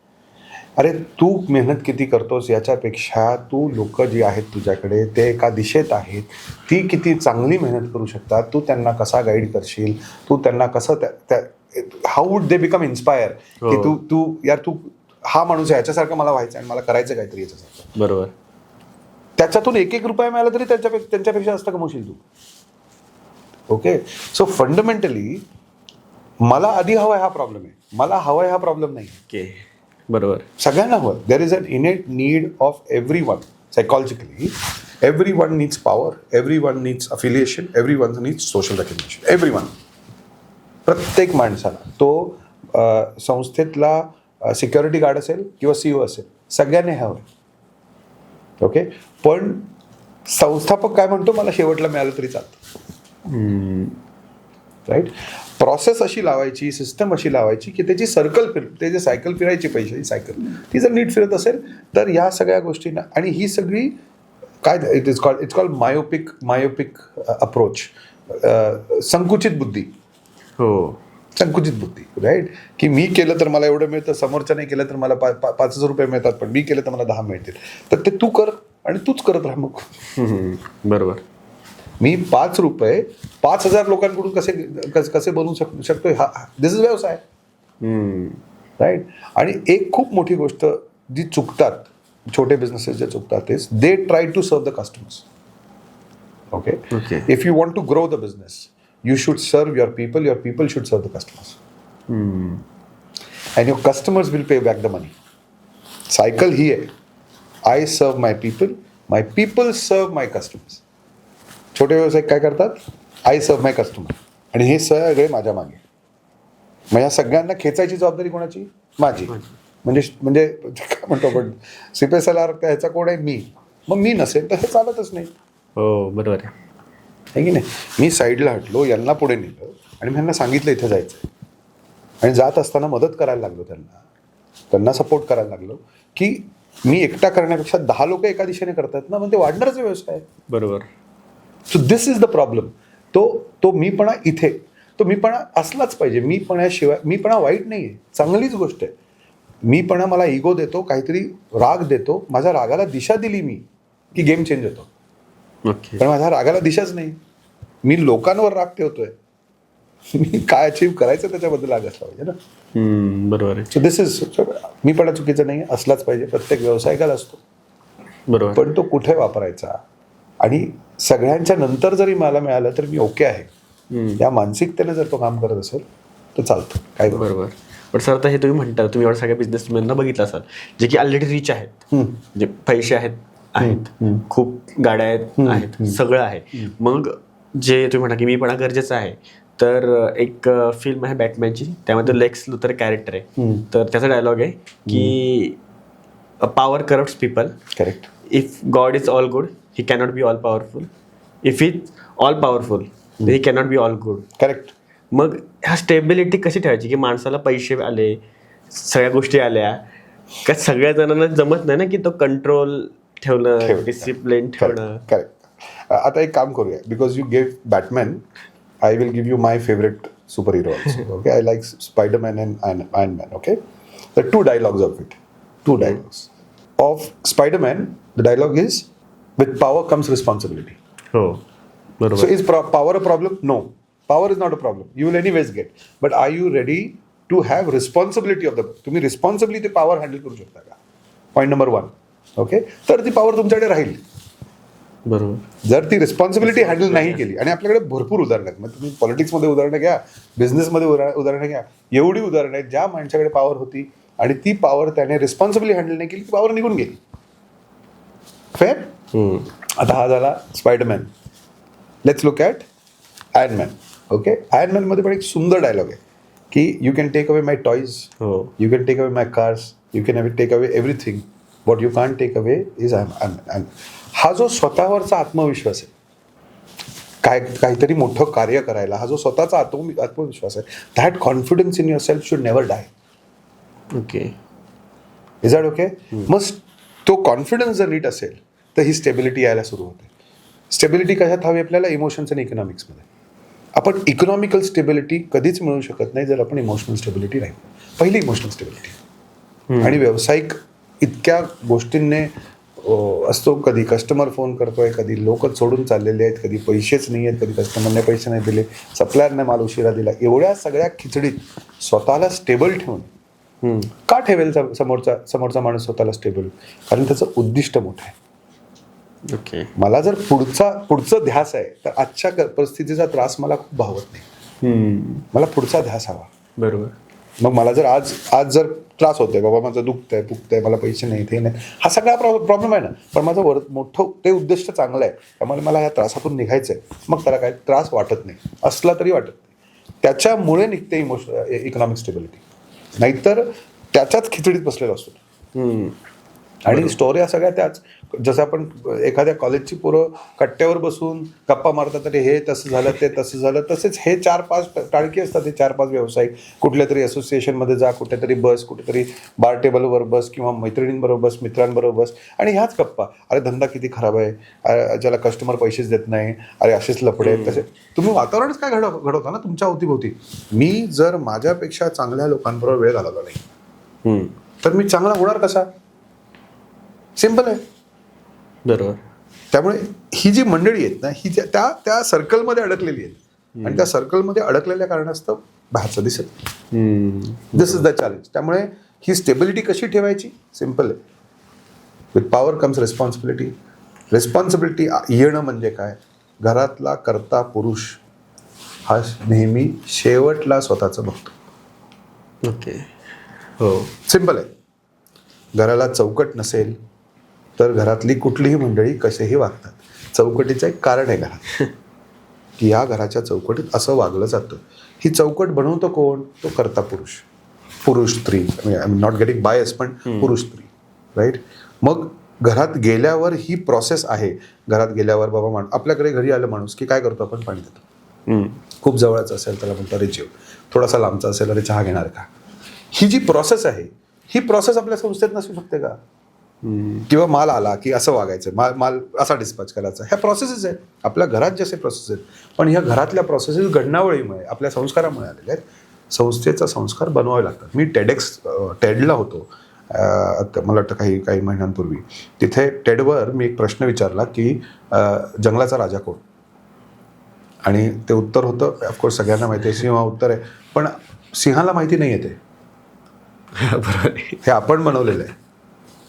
अरे तू मेहनत किती करतोस याच्यापेक्षा तू लोक जी आहेत तुझ्याकडे ते एका दिशेत आहेत, ती किती चांगली मेहनत करू शकतात, तू त्यांना कसा गाईड करशील, तू त्यांना कसं how would they become inspire की तू हा माणूस आहे, याच्यासारखं मला व्हायचं आणि मला करायचं काहीतरी याच्यासारखं. बरोबर. त्याच्यातून 1 रुपया मिळाला तरी त्यांच्यापेक्षा जास्त कमवशील तू. ओके. सो फंडामेंटली मला आधी हवा हा प्रॉब्लेम आहे, मला हवा हा प्रॉब्लेम नाही. ओके, बरोबर. सगळ्यांना हवं. There is an innate need of everyone. Psychologically everyone needs power, everyone needs affiliation, everyone needs social recognition. Everyone, प्रत्येक माणसाला, तो संस्थेतला सिक्युरिटी गार्ड असेल किंवा CEO असेल, सगळ्यांनी हवं. ओके. पण संस्थापक काय म्हणतो, मला शेवटला मिळालं तरी चालतं. राईट. प्रोसेस अशी लावायची, सिस्टम अशी लावायची की त्याची सर्कल ते जे सायकल फिरायची, पैशाची सायकल, ती जर नीट फिरत असेल तर या सगळ्या गोष्टींना, आणि ही सगळी काय इट्स कॉल्ड मायोपिक अप्रोच, संकुचित बुद्धी. हो, संकुचित बुद्धी. राईट. की मी केलं तर मला एवढं मिळतं, समोरच्या नाही केलं तर मला 5,000 रुपये मिळतात, पण मी केलं तर मला 10 मिळतील. तर ते तू कर आणि तूच करत राहा. मग बरोबर. मी 5 रुपये 5,000 लोकांकडून कसे बनवू शकतो, हा दिस इज व्यवसाय. राईट. आणि एक खूप मोठी गोष्ट जी चुकतात, छोटे बिझनेसेस जे चुकतात, is they try to serve the customers. Okay. If you want to grow the business, you should serve your people should serve the customers. And your customers will pay back the money. Cycle ही आहे. I serve my people serve my customers. छोटे व्यावसायिक काय करतात, I serve my customer, आणि हे सगळे माझ्या मागे. मग या सगळ्यांना खेचायची जबाबदारी कोणाची, माझी. म्हणजे काय म्हणतो आपण, CPSLR ह्याचा कोण आहे, मी. मग मी नसेल तर हे चालतच नाही. हो, बरोबर आहे. आहे की नाही. मी साईडला हटलो, यांना पुढे नेलं आणि मी यांना सांगितलं इथं जायचं आहे, आणि जात असताना मदत करायला लागलो, त्यांना सपोर्ट करायला लागलो, की मी एकटा करण्यापेक्षा 10 लोक एका दिशेने करतात ना, म्हणजे ते वाढणारच व्यवसाय. बरोबर. So this is the problem. तो मीपणा इथे, तो मीपणा असलाच पाहिजे. मीपणा वाईट नाही आहे, चांगलीच गोष्ट आहे. मीपणा मला इगो देतो, काहीतरी राग देतो, माझ्या रागाला दिशा दिली मी की गेम चेंज होतो. पण माझ्या रागाला दिशाच नाही, मी लोकांवर राग ठेवतोय. मी काय अचीव्ह करायचं त्याच्याबद्दल राग असला पाहिजे ना. बरोबर आहे. सो दिस इज, मी पण चुकीचं नाही, असलाच पाहिजे, प्रत्येक व्यावसायिकाला असतो. बरोबर. पण तो कुठे वापरायचा, आणि सगळ्यांच्या नंतर जरी मला मिळालं तर मी ओके आहे, या मानसिकतेने जर तो काम करत असेल तर चालतं. काय बरोबर. पण सर, आता हे तुम्ही म्हणता, तुम्ही एवढ्या सगळ्या बिझनेसमॅनना बघितलं असाल जे की ऑलरेडी रिच आहेत, जे पैसे आहेत, खूप गाड्या आहेत, सगळं आहे. मग जे तुम्ही म्हणा की मी पण गरजेचं आहे, तर एक फिल्म आहे बॅटमॅनची, त्यामध्ये लेक्स लुथर कॅरेक्टर आहे, तर त्याचा डायलॉग आहे की power corrupts people. Correct. If God is all good, he cannot be all powerful. If is all powerful, he cannot be all good. Correct. मग ह्या स्टेबिलिटी कशी ठेवायची, की माणसाला पैसे आले, सगळ्या गोष्टी आल्या, का सगळ्या जणांना जमत नाही ना की तो कंट्रोल ठेवणं, डिसिप्लिन ठेवणं. करेक्ट. आता एक काम करूया, because you gave Batman, I will give you my favourite super hero also. Okay. I like Spiderman and iron Man. Okay. The 2 dialogues of it. 2 dialogues of Spider-Man. The dialogue is, with power comes responsibility. हो, बरोबर. So is power a problem? No. Power is not a problem. You will anyways get. But are you ready to have responsibility of the, तुम्ही responsibly ते power handle करू शकता का? Point number 1. Okay. तर ती power तुमच्याकडे राहील. बरोबर. जर ती रिस्पॉन्सिबिलिटी हँडल नाही केली, आणि आपल्याकडे भरपूर उदाहरणं आहेत, मग तुम्ही पॉलिटिक्समध्ये उदाहरणं घ्या, बिझनेसमध्ये उदाहरणं घ्या, एवढी उदाहरणं आहेत ज्या माणसाकडे पॉवर होती आणि ती पॉवर त्याने रिस्पॉन्सिबिलिटी हँडल नाही केली, ती पॉवर निघून गेली. फेअर. आता हा झाला Spiderman. Let's look at Iron Man. Okay. Iron मॅनमध्ये पण एक सुंदर डायलॉग आहे की you can take away my toys, you can take away my cars, you can take away everything, what you can take away is I. हा जो स्वतःवरचा आत्मविश्वास आहे, काहीतरी मोठं कार्य करायला, हा जो स्वतःचा आत्मविश्वास आहे, that confidence in yourself should never die. Okay. Is that okay. मग तो कॉन्फिडन्स जर नीट असेल तर ही स्टेबिलिटी यायला सुरू होते. स्टेबिलिटी कशात हवी आपल्याला, इमोशन्स आणि इकॉनॉमिक्समध्ये. आपण इकॉनॉमिकल स्टेबिलिटी कधीच मिळू शकत नाही जर आपण इमोशनल स्टेबिलिटी राहील. पहिली इमोशनल स्टेबिलिटी. आणि व्यावसायिक इतक्या गोष्टींनी असतो, कधी कस्टमर फोन करतोय, कधी लोक सोडून चाललेले आहेत, कधी पैसेच नाही आहेत, कधी कस्टमरने पैसे नाही दिले, सप्लायरने माल उशिरा दिला. एवढ्या सगळ्या खिचडीत स्वतःला स्टेबल ठेवून का ठेवेल समोरचा माणूस स्वतःला स्टेबल? कारण त्याचं उद्दिष्ट मोठं आहे. ओके. मला जर पुढचं ध्यास आहे तर आजच्या परिस्थितीचा त्रास मला खूप भावत नाही. मला पुढचा ध्यास हवा. बरोबर. मग मला जर आज जर त्रास होतोय, बाबा माझं दुखतंय फुगतंय, मला पैसे नाही, ते नाही, हा सगळा प्रॉब्लेम आहे ना, पण माझं मोठं ते उद्दिष्ट चांगलं आहे, त्यामुळे मला या त्रासातून निघायचं आहे. मग त्याला काय त्रास वाटत नाही, असला तरी वाटत नाही. त्याच्यामुळे निघते इकॉनॉमिक स्टेबिलिटी. नाहीतर त्याच्याच खिचडीत बसलेला असतो. आणि स्टोऱ्या सगळ्या त्याच, जसं आपण एखाद्या कॉलेजची पोरं कट्ट्यावर बसून गप्पा मारतात, तरी हे तसं झालं, ते तसं झालं, तसेच हे 4-5 टाळकी असतात. हे 4-5 व्यावसायिक कुठल्या तरी असोसिएशनमध्ये जा, कुठेतरी बस, कुठेतरी बार टेबलवर बस, किंवा मैत्रिणींबरोबर बस, मित्रांबरोबर बस, आणि ह्याच गप्पा. अरे धंदा किती खराब आहे, ज्याला कस्टमर पैसेच देत नाही, अरे असेच लफडे आहेत, तसे तुम्ही वातावरणच काय घडवता ना तुमच्या अवतीभोवती. मी जर माझ्यापेक्षा चांगल्या लोकांबरोबर वेळ घालवला नाही तर मी चांगला होणार कसा? सिंपल आहे. बरोबर. त्यामुळे ही जी मंडळी आहेत ना, ही त्या सर्कलमध्ये अडकलेली आहेत, आणि त्या सर्कलमध्ये अडकलेल्या कारणास्तव बाहेरचं दिसत. दिस इज द चॅलेंज. त्यामुळे ही स्टेबिलिटी कशी ठेवायची? सिम्पल आहे. With power comes responsibility. Responsibility येणं म्हणजे काय? घरातला कर्ता पुरुष हा नेहमी शेवटला स्वतःचं बघतो. ओके. हो. सिम्पल आहे. घराला चौकट नसेल तर घरातली कुठलीही मंडळी कसेही वागतात. चौकटीचं एक कारण आहे घरात, की या घराच्या चौकटीत असं वागलं जातं. ही चौकट बनवतो कोण? तो कर्ता पुरुष, पुरुष स्त्री. I am not getting bias, पण पुरुष स्त्री, राईट. मग घरात गेल्यावर ही प्रोसेस आहे. घरात गेल्यावर बाबा आपल्याकडे घरी आलं माणूस की काय करतो आपण? पाणी देतो. खूप जवळचं असेल त्याला म्हणतो अरे जेव, थोडासा लांबचा असेल अरे चहा घेणार का? ही जी प्रोसेस आहे, ही प्रोसेस आपल्या संस्थेत नसू शकते का? किंवा माल आला की असं वागायचं, माल असा डिस्पॅच करायचा. ह्या प्रोसेसेस आहेत आपल्या घरात, जसे प्रोसेस आहेत. पण ह्या घरातल्या प्रोसेसेस घडणावळीमुळे, आपल्या संस्कारामुळे आलेल्या आहेत. संस्थेचा संस्कार बनवावे लागतात. मी टेडला होतो मला वाटतं काही महिन्यांपूर्वी. तिथे टेडवर मी एक प्रश्न विचारला की जंगलाचा राजा कोण? आणि ते उत्तर होतं, ऑफकोर्स सगळ्यांना माहिती आहे, सिंह हा उत्तर आहे. पण सिंहाला माहिती नाही आहे ते. बरोबर. हे आपण बनवलेलं आहे.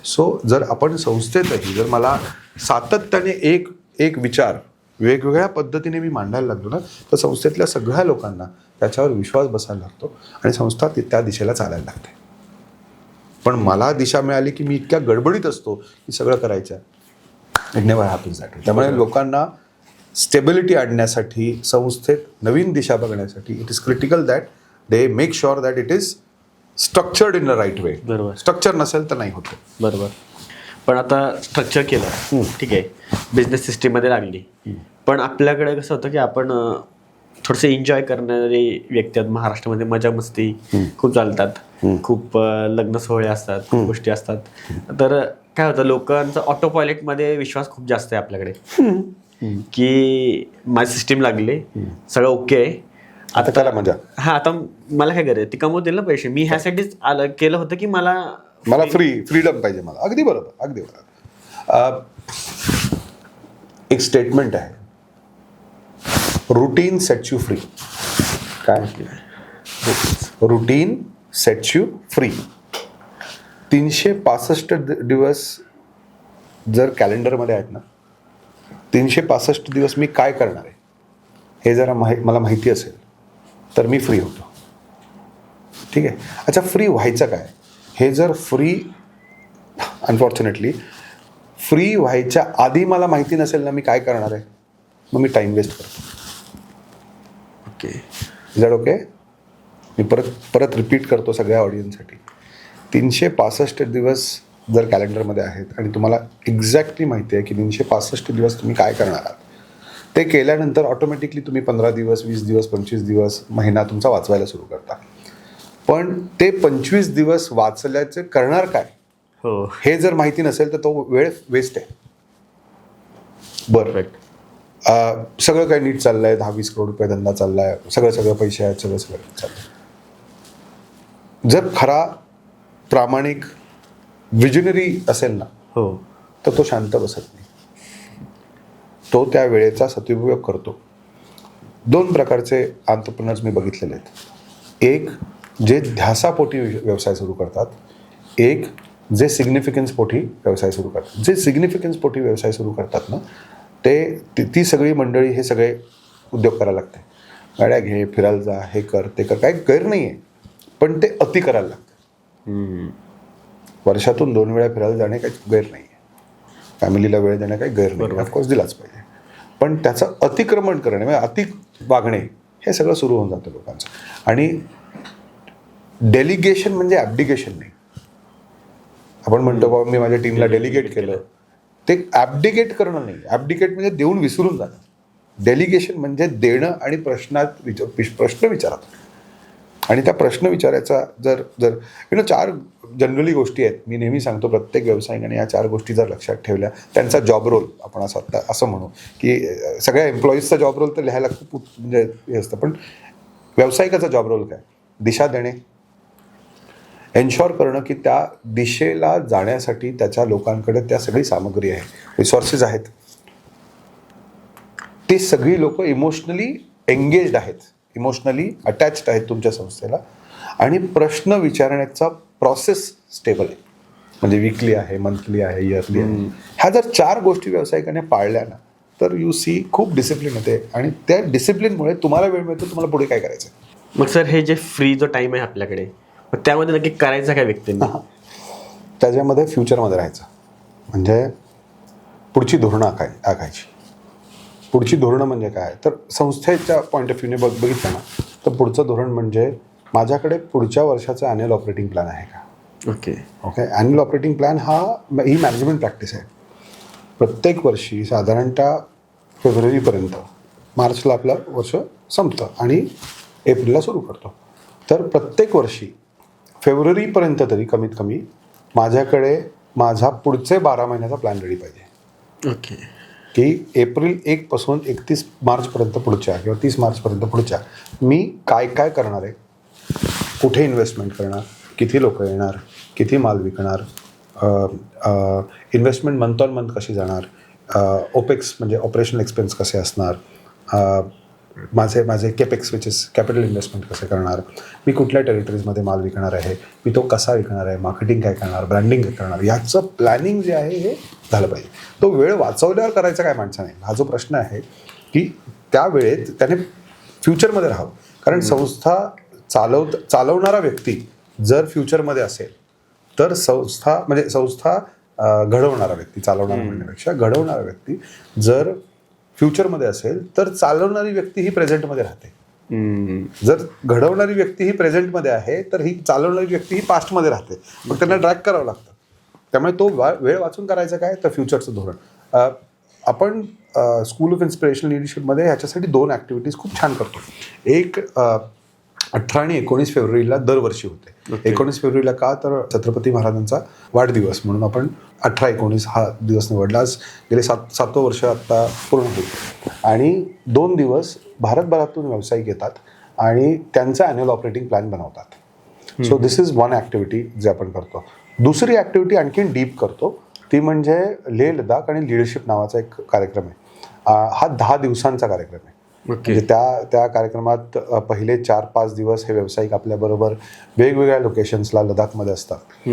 सो जर आपण संस्थेतही जर मला सातत्याने एक विचार वेगवेगळ्या पद्धतीने मी मांडायला लागलो ना, तर संस्थेतल्या सगळ्या लोकांना त्याच्यावर विश्वास बसायला लागतो आणि संस्था त्या दिशेला चालायला लागते. पण मला दिशा मिळाली की मी इतक्या गडबडीत असतो की सगळं करायचं, it never happens that way. त्यामुळे लोकांना स्टेबिलिटी आणण्यासाठी, संस्थेत नवीन दिशा बघण्यासाठी, it is critical that they make sure that it is structured in the right way. बरोबर. स्ट्रक्चर नसेल तर नाही होत. बरोबर. पण आता स्ट्रक्चर केलं, ठीक आहे, बिझनेस सिस्टीममध्ये लागली, पण आपल्याकडे कसं होतं की आपण थोडंसं एन्जॉय करणारी व्यक्ती आहेत महाराष्ट्रामध्ये. मजा मस्ती खूप चालतात, खूप लग्न सोहळे असतात, खूप गोष्टी असतात. तर काय होतं, लोकांचा ऑटो पायलटमध्ये विश्वास खूप जास्त आहे आपल्याकडे, की माझी सिस्टीम लागली, सगळं ओके आहे, आता त्याला मजा. हा, आता मला काय करायचं, ती कमवतील ना पैसे. मी ह्यासाठीच केलं होतं की मला फ्रीडम पाहिजे मला. अगदी बरोबर, अगदी बरोबर. एक स्टेटमेंट आहे, रुटीन सेट्स यू फ्री. काय? Routine sets you free. 365 दिवस जर कॅलेंडरमध्ये आहेत ना, 365 दिवस मी काय करणार आहे हे जरा मला माहिती असेल तर मी फ्री होतो. ठीक आहे. अच्छा, फ्री व्हायचं काय? हे जर अनफॉर्च्युनेटली फ्री व्हायच्या आधी मला माहिती नसेल ना मी काय करणार आहे, मग मी टाईम वेस्ट करतो. ओके. Is that okay? मी परत रिपीट करतो सगळ्या ऑडियन्ससाठी. 365 दिवस जर कॅलेंडरमध्ये आहेत आणि तुम्हाला एक्झॅक्टली माहिती आहे की 365 दिवस तुम्ही काय करणार आहात, ते केल्यानंतर ऑटोमॅटिकली तुम्ही 15 दिवस, 20 दिवस, 25 दिवस, महिना तुमचा वाचवायला सुरू करता. पण ते 25 दिवस वाचल्याचे करणार काय हो, हे जर माहिती नसेल तर तो वेळ वेस्ट आहे. बरं, सगळं काही नीट चाललंय, 10-20 करोड रुपये धंदा चाललाय, सगळं पैसे आहेत, सगळं चाललंय. जर खरा प्रामाणिक विजनरी असेल ना, हो, तर तो शांत बसत नाही, तो त्या वेळेचा सदुपयोग करतो. 2 प्रकारचे एंटरप्रेन्योर्स मी बघितलेले आहेत. एक जे ध्यासापोटी व्यवसाय सुरू करतात, एक जे सिग्निफिकन्स पोटी व्यवसाय सुरू करतात. जे सिग्निफिकन्स पोटी व्यवसाय सुरू करतात ना, ती सगळी मंडळी हे सगळे उद्योग करायला लागते. गाड्या घे, फिरायला जा, हे कर, ते कर, काही गैर नाही आहे, पण ते अति करायला लागतं. वर्षातून 2 वेळा फिरायला जाणे काही गैर नाही आहे, फॅमिलीला वेळ देणे काही गैर नाही, ऑफकोर्स दिलाच पाहिजे. पण त्याचं अतिक्रमण करणे, म्हणजे अति वागणे, हे सगळं सुरू होऊन जातं लोकांचं. आणि डेलिगेशन म्हणजे ॲब्डिकेशन नाही. आपण म्हणतो बाबा मी माझ्या टीमला डेलिगेट केलं, ते ॲब्डिकेट करणं नाही. ॲब्डिकेट म्हणजे देऊन विसरून जाणं. डेलिगेशन म्हणजे देणं आणि प्रश्न विचारत. आणि त्या प्रश्न विचारायचा जर 4 जनरली गोष्टी आहेत. मी नेहमी सांगतो प्रत्येक व्यावसायिकाने या 4 गोष्टी जर लक्षात ठेवल्या, त्यांचा जॉब रोल आपण असं म्हणू की सगळ्या एम्प्लॉईजचा जॉब रोल तर लिहायला खूप म्हणजे हे असतं, पण व्यावसायिकाचा जॉब रोल काय? दिशा देणे, एन्शॉर करणं की त्या दिशेला जाण्यासाठी त्याच्या लोकांकडे त्या सगळी सामग्री आहे, रिसोर्सेस आहेत, ती सगळी लोक इमोशनली एंगेज्ड आहेत, इमोशनली अटॅच्ड आहेत तुमच्या संस्थेला. आणि प्रश्न विचारण्याचा प्रोसेस स्टेबल आहे, म्हणजे वीकली आहे, मंथली आहे, इयरली आहे. ह्या जर 4 गोष्टी व्यावसायिकाने पाळल्या ना, तर यू सी खूप डिसिप्लिन येते. आणि त्या डिसिप्लिनमुळे तुम्हाला वेळ मिळतो, तुम्हाला पुढे काय करायचं. मग सर हे जे फ्री जो टाईम आहे आपल्याकडे, मग त्यामध्ये नक्की करायचं काय व्यक्तींनी? त्याच्यामध्ये फ्युचरमध्ये राहायचं, म्हणजे पुढची धोरणं आखायची. पुढची धोरणं म्हणजे काय, तर संस्थेच्या पॉईंट ऑफ व्ह्यूने बघितलं ना, तर पुढचं धोरण म्हणजे माझ्याकडे पुढच्या वर्षाचा ॲन्युअल ऑपरेटिंग प्लॅन आहे का. ओके. ॲन्युअल ऑपरेटिंग प्लॅन ही मॅनेजमेंट प्रॅक्टिस आहे. प्रत्येक वर्षी साधारणतः फेब्रुवारीपर्यंत, मार्चला आपलं वर्ष संपतं आणि एप्रिलला सुरू करतो. तर प्रत्येक वर्षी फेब्रुवारीपर्यंत तरी कमीत कमी माझ्याकडे माझा पुढचे 12 महिन्याचा प्लॅन रेडी पाहिजे. ओके. की एप्रिल 1 पासून 31 मार्चपर्यंत पुढच्या किंवा 30 मार्चपर्यंत पुढच्या मी काय काय करणार आहे, कुठे इन्व्हेस्टमेंट करणार, किती लोक येणार, किती माल विकणार, इन्व्हेस्टमेंट मंथ ऑन मंथ कशी जाणार, ओपेक्स म्हणजे ऑपरेशनल एक्सपेन्स कसे असणार, माझे capex which is capital investment कसे करणार, मी कुठल्या टेरिटरीजमध्ये माल विकणार आहे, मी तो कसा विकणार आहे, मार्केटिंग काय करणार, ब्रँडिंग काय करणार, याचं प्लॅनिंग जे आहे हे झालं पाहिजे. तो वेळ वाचवल्यावर करायचा काय माणसाने, हा जो प्रश्न आहे की त्या वेळेत त्याने फ्युचरमध्ये राहावं. कारण संस्था चालवणारा व्यक्ती जर फ्युचरमध्ये असेल तर संस्था घडवणारा व्यक्ती, चालवणारा म्हणण्यापेक्षा घडवणारा व्यक्ती जर फ्युचरमध्ये असेल तर चालवणारी व्यक्ती ही प्रेझेंटमध्ये राहते. जर घडवणारी व्यक्ती ही प्रेझेंटमध्ये आहे तर ही चालवणारी व्यक्ती ही पास्टमध्ये राहते. मग त्यांना ट्रॅक करावं लागतं. त्यामुळे तो वेळ वाचून करायचं काय, तर फ्युचरचं धोरण. आपण स्कूल ऑफ इन्स्पिरेशनल लिडरशिपमध्ये ह्याच्यासाठी 2 ॲक्टिव्हिटीज खूप छान करतो. एक 18 आणि 19 फेब्रुवारीला दरवर्षी होते. 19 फेब्रुवारीला का, तर छत्रपती महाराजांचा वाढदिवस म्हणून आपण 18-19 हा दिवस निवडला. आज गेले 7वं वर्ष आत्ता पूर्ण होईल. आणि 2 दिवस भारतभरातून व्यावसायिक येतात आणि त्यांचा ॲन्युअल ऑपरेटिंग प्लॅन बनवतात. सो दिस इज 1 ॲक्टिव्हिटी जे आपण करतो. दुसरी ॲक्टिव्हिटी आणखीन डीप करतो, ती म्हणजे लेह लडाख आणि लिडरशिप नावाचा एक कार्यक्रम आहे. हा 10 दिवसांचा कार्यक्रम आहे. म्हणजे त्या कार्यक्रमात पहिले 4-5 दिवस हे व्यावसायिक आपल्याबरोबर वेगवेगळ्या लोकेशन्सला लडाखमध्ये असतात.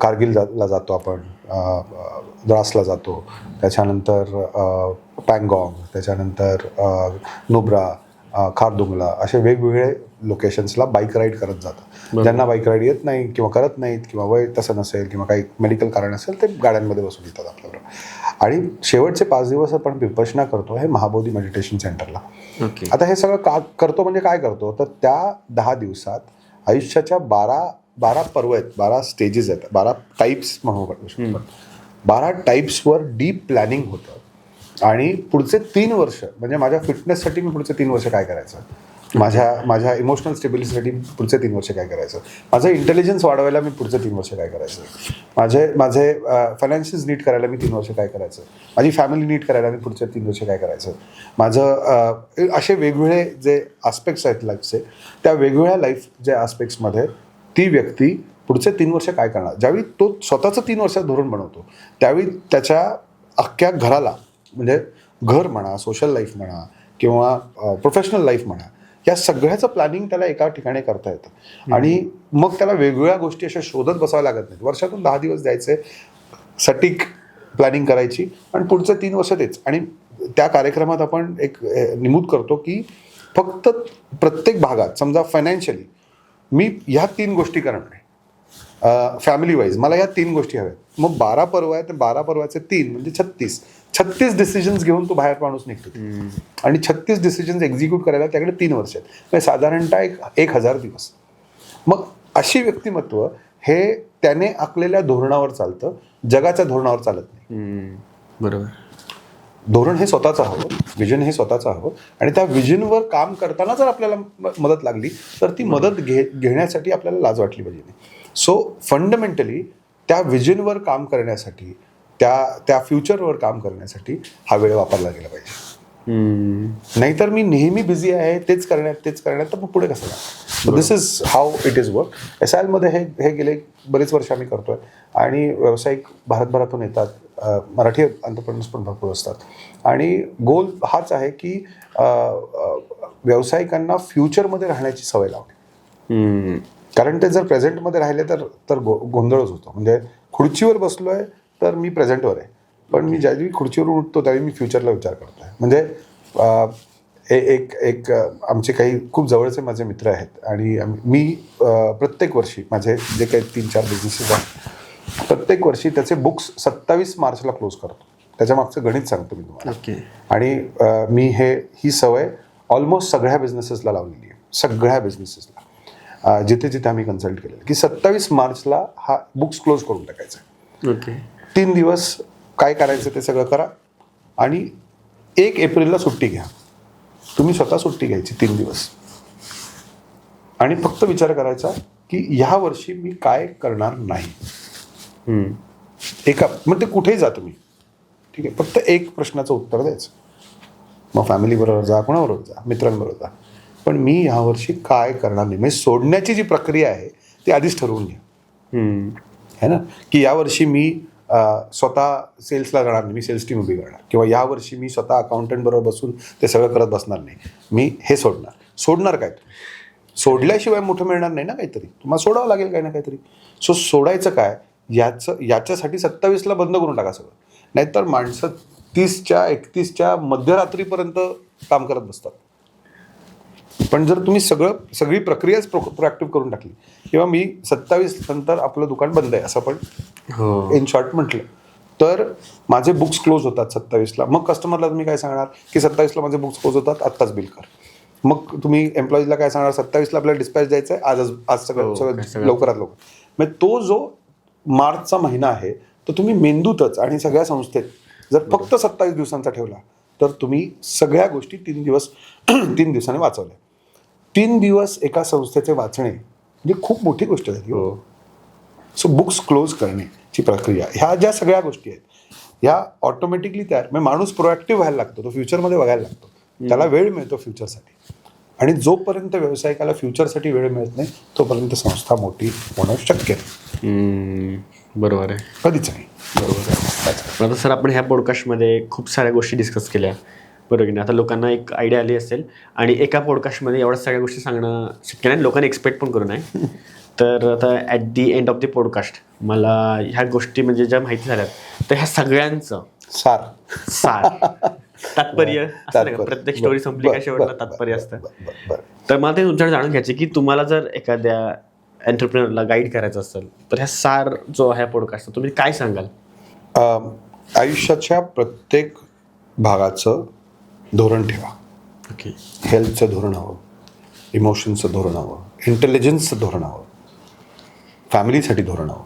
कारगिलला जातो आपण, द्रासला जातो, त्याच्यानंतर पँगॉंग, त्याच्यानंतर नुब्रा, खारदुंगला, असे वेगवेगळे लोकेशन्सला बाईक राईड करत जातात. ज्यांना बाईक राईड येत नाही किंवा करत नाहीत किंवा वय तसं नसेल किंवा काही मेडिकल कारण असेल ते गाड्यांमध्ये बसून येतात आपल्याबरोबर. आणि शेवटचे 5 दिवस आपण विपश्यना करतो हे महाबोधी मेडिटेशन सेंटरला. आता हे सगळं का करतो, म्हणजे काय करतो, तर त्या 10 दिवसात आयुष्याच्या 12 पर्व आहेत, 12 स्टेजेस आहेत, 12 टाईप्स म्हणू शकतो. 12 टाईप्सवर डीप प्लॅनिंग होतं. आणि पुढचे 3 वर्ष म्हणजे माझ्या फिटनेससाठी मी पुढचे 3 वर्ष काय करायचं, माझ्या इमोशनल स्टेबिलिटीसाठी पुढचे 3 वर्ष काय करायचं, माझं इंटेलिजन्स वाढवायला मी पुढचे 3 वर्ष काय करायचं, माझे फायनान्शियल्स नीट करायला मी 3 वर्ष काय करायचं, माझी फॅमिली नीट करायला मी पुढचे 3 वर्ष काय करायचं, माझं असे वेगवेगळे जे आस्पेक्ट्स आहेत लाईफचे, त्या वेगवेगळ्या लाईफ जे आस्पेक्ट्समध्ये ती व्यक्ती पुढचे 3 वर्ष काय करणार. ज्यावेळी तो स्वतःचं 3 वर्षाचं धोरण बनवतो त्यावेळी त्याच्या अख्ख्या घराला, म्हणजे घर म्हणा, सोशल लाईफ म्हणा किंवा प्रोफेशनल लाईफ म्हणा, या सगळ्याचं प्लॅनिंग त्याला एका ठिकाणी करता येतं आणि मग त्याला वेगवेगळ्या गोष्टी अशा शोधत बसाव्या लागत नाहीत. वर्षातून 10 दिवस द्यायचे, सटीक प्लॅनिंग करायची आणि पुढचे 3 वर्ष तेच. आणि त्या कार्यक्रमात आपण एक नमूद करतो की फक्त प्रत्येक भागात समजा फायनान्शियली मी ह्या 3 गोष्टी करणार आहे, फॅमिली वाईज मला ह्या 3 गोष्टी हव्यात. मग 12 पर्व आहे तर 12 पर्वाचे 3 म्हणजे 36 डिसिजन्स घेऊन तो बाहेर माणूस निघतो आणि 36 डिसिजन्स एक्झिक्यूट करायला त्याकडे 3 वर्ष आहेत, म्हणजे साधारणतः 1000 दिवस. मग अशी व्यक्तिमत्व हे त्याने आखलेल्या धोरणावर चालतं, जगाच्या धोरणावर चालत नाही. बरोबर. धोरण हे स्वतःचं हवं, विजन हे स्वतःचं हवं आणि त्या विजनवर काम करताना जर आपल्याला मदत लागली तर ती मदत घेण्यासाठी आपल्याला लाज वाटली पाहिजे नाही. सो फंडामेंटली त्या विजनवर काम करण्यासाठी, त्या फ्युचरवर काम करण्यासाठी हा वेळ वापरला गेला पाहिजे. नाहीतर मी नेहमी बिझी आहे तेच करण्यात तर मग पुढे कसं so this is how it is work. SIL मध्ये हे गेले बरेच वर्ष आम्ही करतोय आणि व्यावसायिक भारतभरातून येतात, मराठी एंटरप्रेन्योर्स पण भरपूर असतात आणि गोल हाच आहे की व्यावसायिकांना फ्युचरमध्ये राहण्याची सवय लावणे. कारण ते जर प्रेझेंटमध्ये राहिले तर गोंधळच होतो. म्हणजे खुर्चीवर बसलोय तर मी प्रेझेंटवर आहे, पण मी ज्यावेळी खुर्चीवरून उठतो त्यावेळी मी फ्युचरला विचार करतोय. म्हणजे एक आमचे काही खूप जवळचे माझे मित्र आहेत आणि मी प्रत्येक वर्षी माझे जे काही 3-4 बिझनेसेस आहेत प्रत्येक वर्षी त्याचे बुक्स 27 मार्चला क्लोज करतो. त्याच्या मागचं गणित सांगतो मी तुम्हाला. आणि मी ही सवय ऑलमोस्ट सगळ्या बिझनेसेसला लावलेली आहे, सगळ्या बिझनेसेसला जिथे जिथे आम्ही कन्सल्ट केलेलं की 27 मार्चला हा बुक्स क्लोज करून टाकायचा. 3 दिवस काय करायचं ते सगळं करा आणि 1 एप्रिलला सुट्टी घ्या. तुम्ही स्वतः सुट्टी घ्यायची 3 दिवस आणि फक्त विचार करायचा की ह्या वर्षी मी काय करणार नाही. मग ते कुठेही जा तुम्ही, ठीक आहे, फक्त एक प्रश्नाचं उत्तर द्यायचं. मग फॅमिली बरोबर जा, कोणाबरोबर जा, मित्रांबरोबर जा, पण मी ह्या वर्षी काय करणार नाही. म्हणजे सोडण्याची जी प्रक्रिया आहे ती आधीच ठरवून घ्या, है ना. की यावर्षी मी स्वतः सेल्सला जाणार नाही, मी सेल्स टीम उभी करणार, किंवा यावर्षी मी स्वतः अकाउंटंट बरोबर बसून ते सगळं करत बसणार नाही, मी हे सोडणार काय. सोडल्याशिवाय मोठं मिळणार नाही ना, काहीतरी तुम्हाला सोडावं लागेल काही ना काहीतरी. सो सोडायचं काय याच्यासाठी 27ला बंद करून टाका सगळं. नाहीतर माणसं 30च्या मध्यरात्रीपर्यंत काम करत बसतात. पण जर तुम्ही सगळी प्रक्रियाच प्रोएक्टिव्ह करून टाकली, किंवा मी 27 नंतर आपलं दुकान बंद आहे असं पण इन शॉर्ट म्हटलं, तर माझे बुक्स क्लोज होतात 27ला. मग कस्टमरला तुम्ही काय सांगणार की 27ला माझे बुक्स क्लोज होतात, आत्ताच बिल कर. मग तुम्ही एम्प्लॉईजला काय सांगणार, 27ला आपल्याला डिस्पॅच द्यायचं आहे, आज सगळं लवकरात लवकर. म्हणजे तो जो मार्चचा महिना आहे तो तुम्ही मेंदूतच आणि सगळ्या संस्थेत जर फक्त 27 दिवसांचा ठेवला तर तुम्ही सगळ्या गोष्टी 3 दिवसांनी वाचवल्या. 3 दिवस एका संस्थेचे वाचणे म्हणजे खूप मोठी गोष्ट झाली. सो बुक्स क्लोज करण्याची प्रक्रिया, ह्या ज्या सगळ्या गोष्टी आहेत ह्या ऑटोमॅटिकली तयार. म्हणजे माणूस प्रोएक्टिव्ह व्हायला लागतो, तो फ्युचरमध्ये बघायला लागतो, त्याला वेळ मिळतो फ्युचरसाठी. आणि जोपर्यंत व्यावसायिकाला फ्युचरसाठी वेळ मिळत नाही तोपर्यंत संस्था मोठी होणं शक्य नाही. बरोबर आहे, कधीच नाही. बरोबर आहे. आता सर आपण ह्या पॉडकास्टमध्ये खूप साऱ्या गोष्टी डिस्कस केल्या, बरोबर की नाही. आता लोकांना एक आयडिया आली असेल आणि एका पॉडकास्टमध्ये एवढ्या सगळ्या गोष्टी सांगणं शक्य नाही, लोकांनी एक्सपेक्ट पण करू नये. तर आता at the end of the podcast मला ह्या गोष्टी म्हणजे ज्या माहिती झाल्यात तर ह्या सगळ्यांचं सार तात्पर्य प्रत्येक स्टोरी संपली का शेवटला तात्पर्य असतं. तर मला ते तुमच्याकडे जाणून घ्यायचे की तुम्हाला जर एखाद्या एंटरप्रेनरला गाईड करायचं असेल तर ह्या सार जो आहे पॉडकास्ट तुम्ही काय सांगाल? आयुष्याच्या प्रत्येक भागाचं धोरण ठेवा. ओके. हेल्थचं धोरण हवं, इमोशन्सचं धोरण हवं, इंटेलिजन्सचं धोरण हवं, फॅमिलीसाठी धोरण हवं,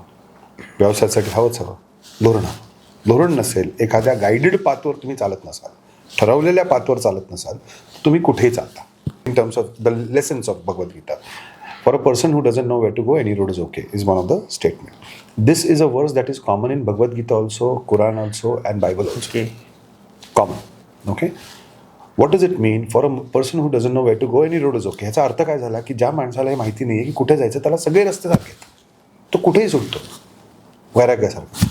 व्यवसायासाठी हवंच हवं धोरण हवं. धोरण नसेल, एखाद्या गायडेड पाथवर तुम्ही चालत नसाल, ठरवलेल्या पाथवर चालत नसाल, तुम्ही कुठेही चालता. In terms of the lessons of Bhagavad Gita, for a person who doesn't know where to go, any road is okay, is one of the statement. This is a verse that is common in Bhagavad Gita also, Quran also, and Bible also. Okay. Common. Okay. What does it mean? For a person who doesn't know where to go, any road is okay. ह्याचा अर्थ काय झाला की ज्या माणसाला हे माहिती नाही की कुठे जायचं त्याला सगळे रस्ते सारखे, तो कुठेही सुटतो. वैराग्यासारखं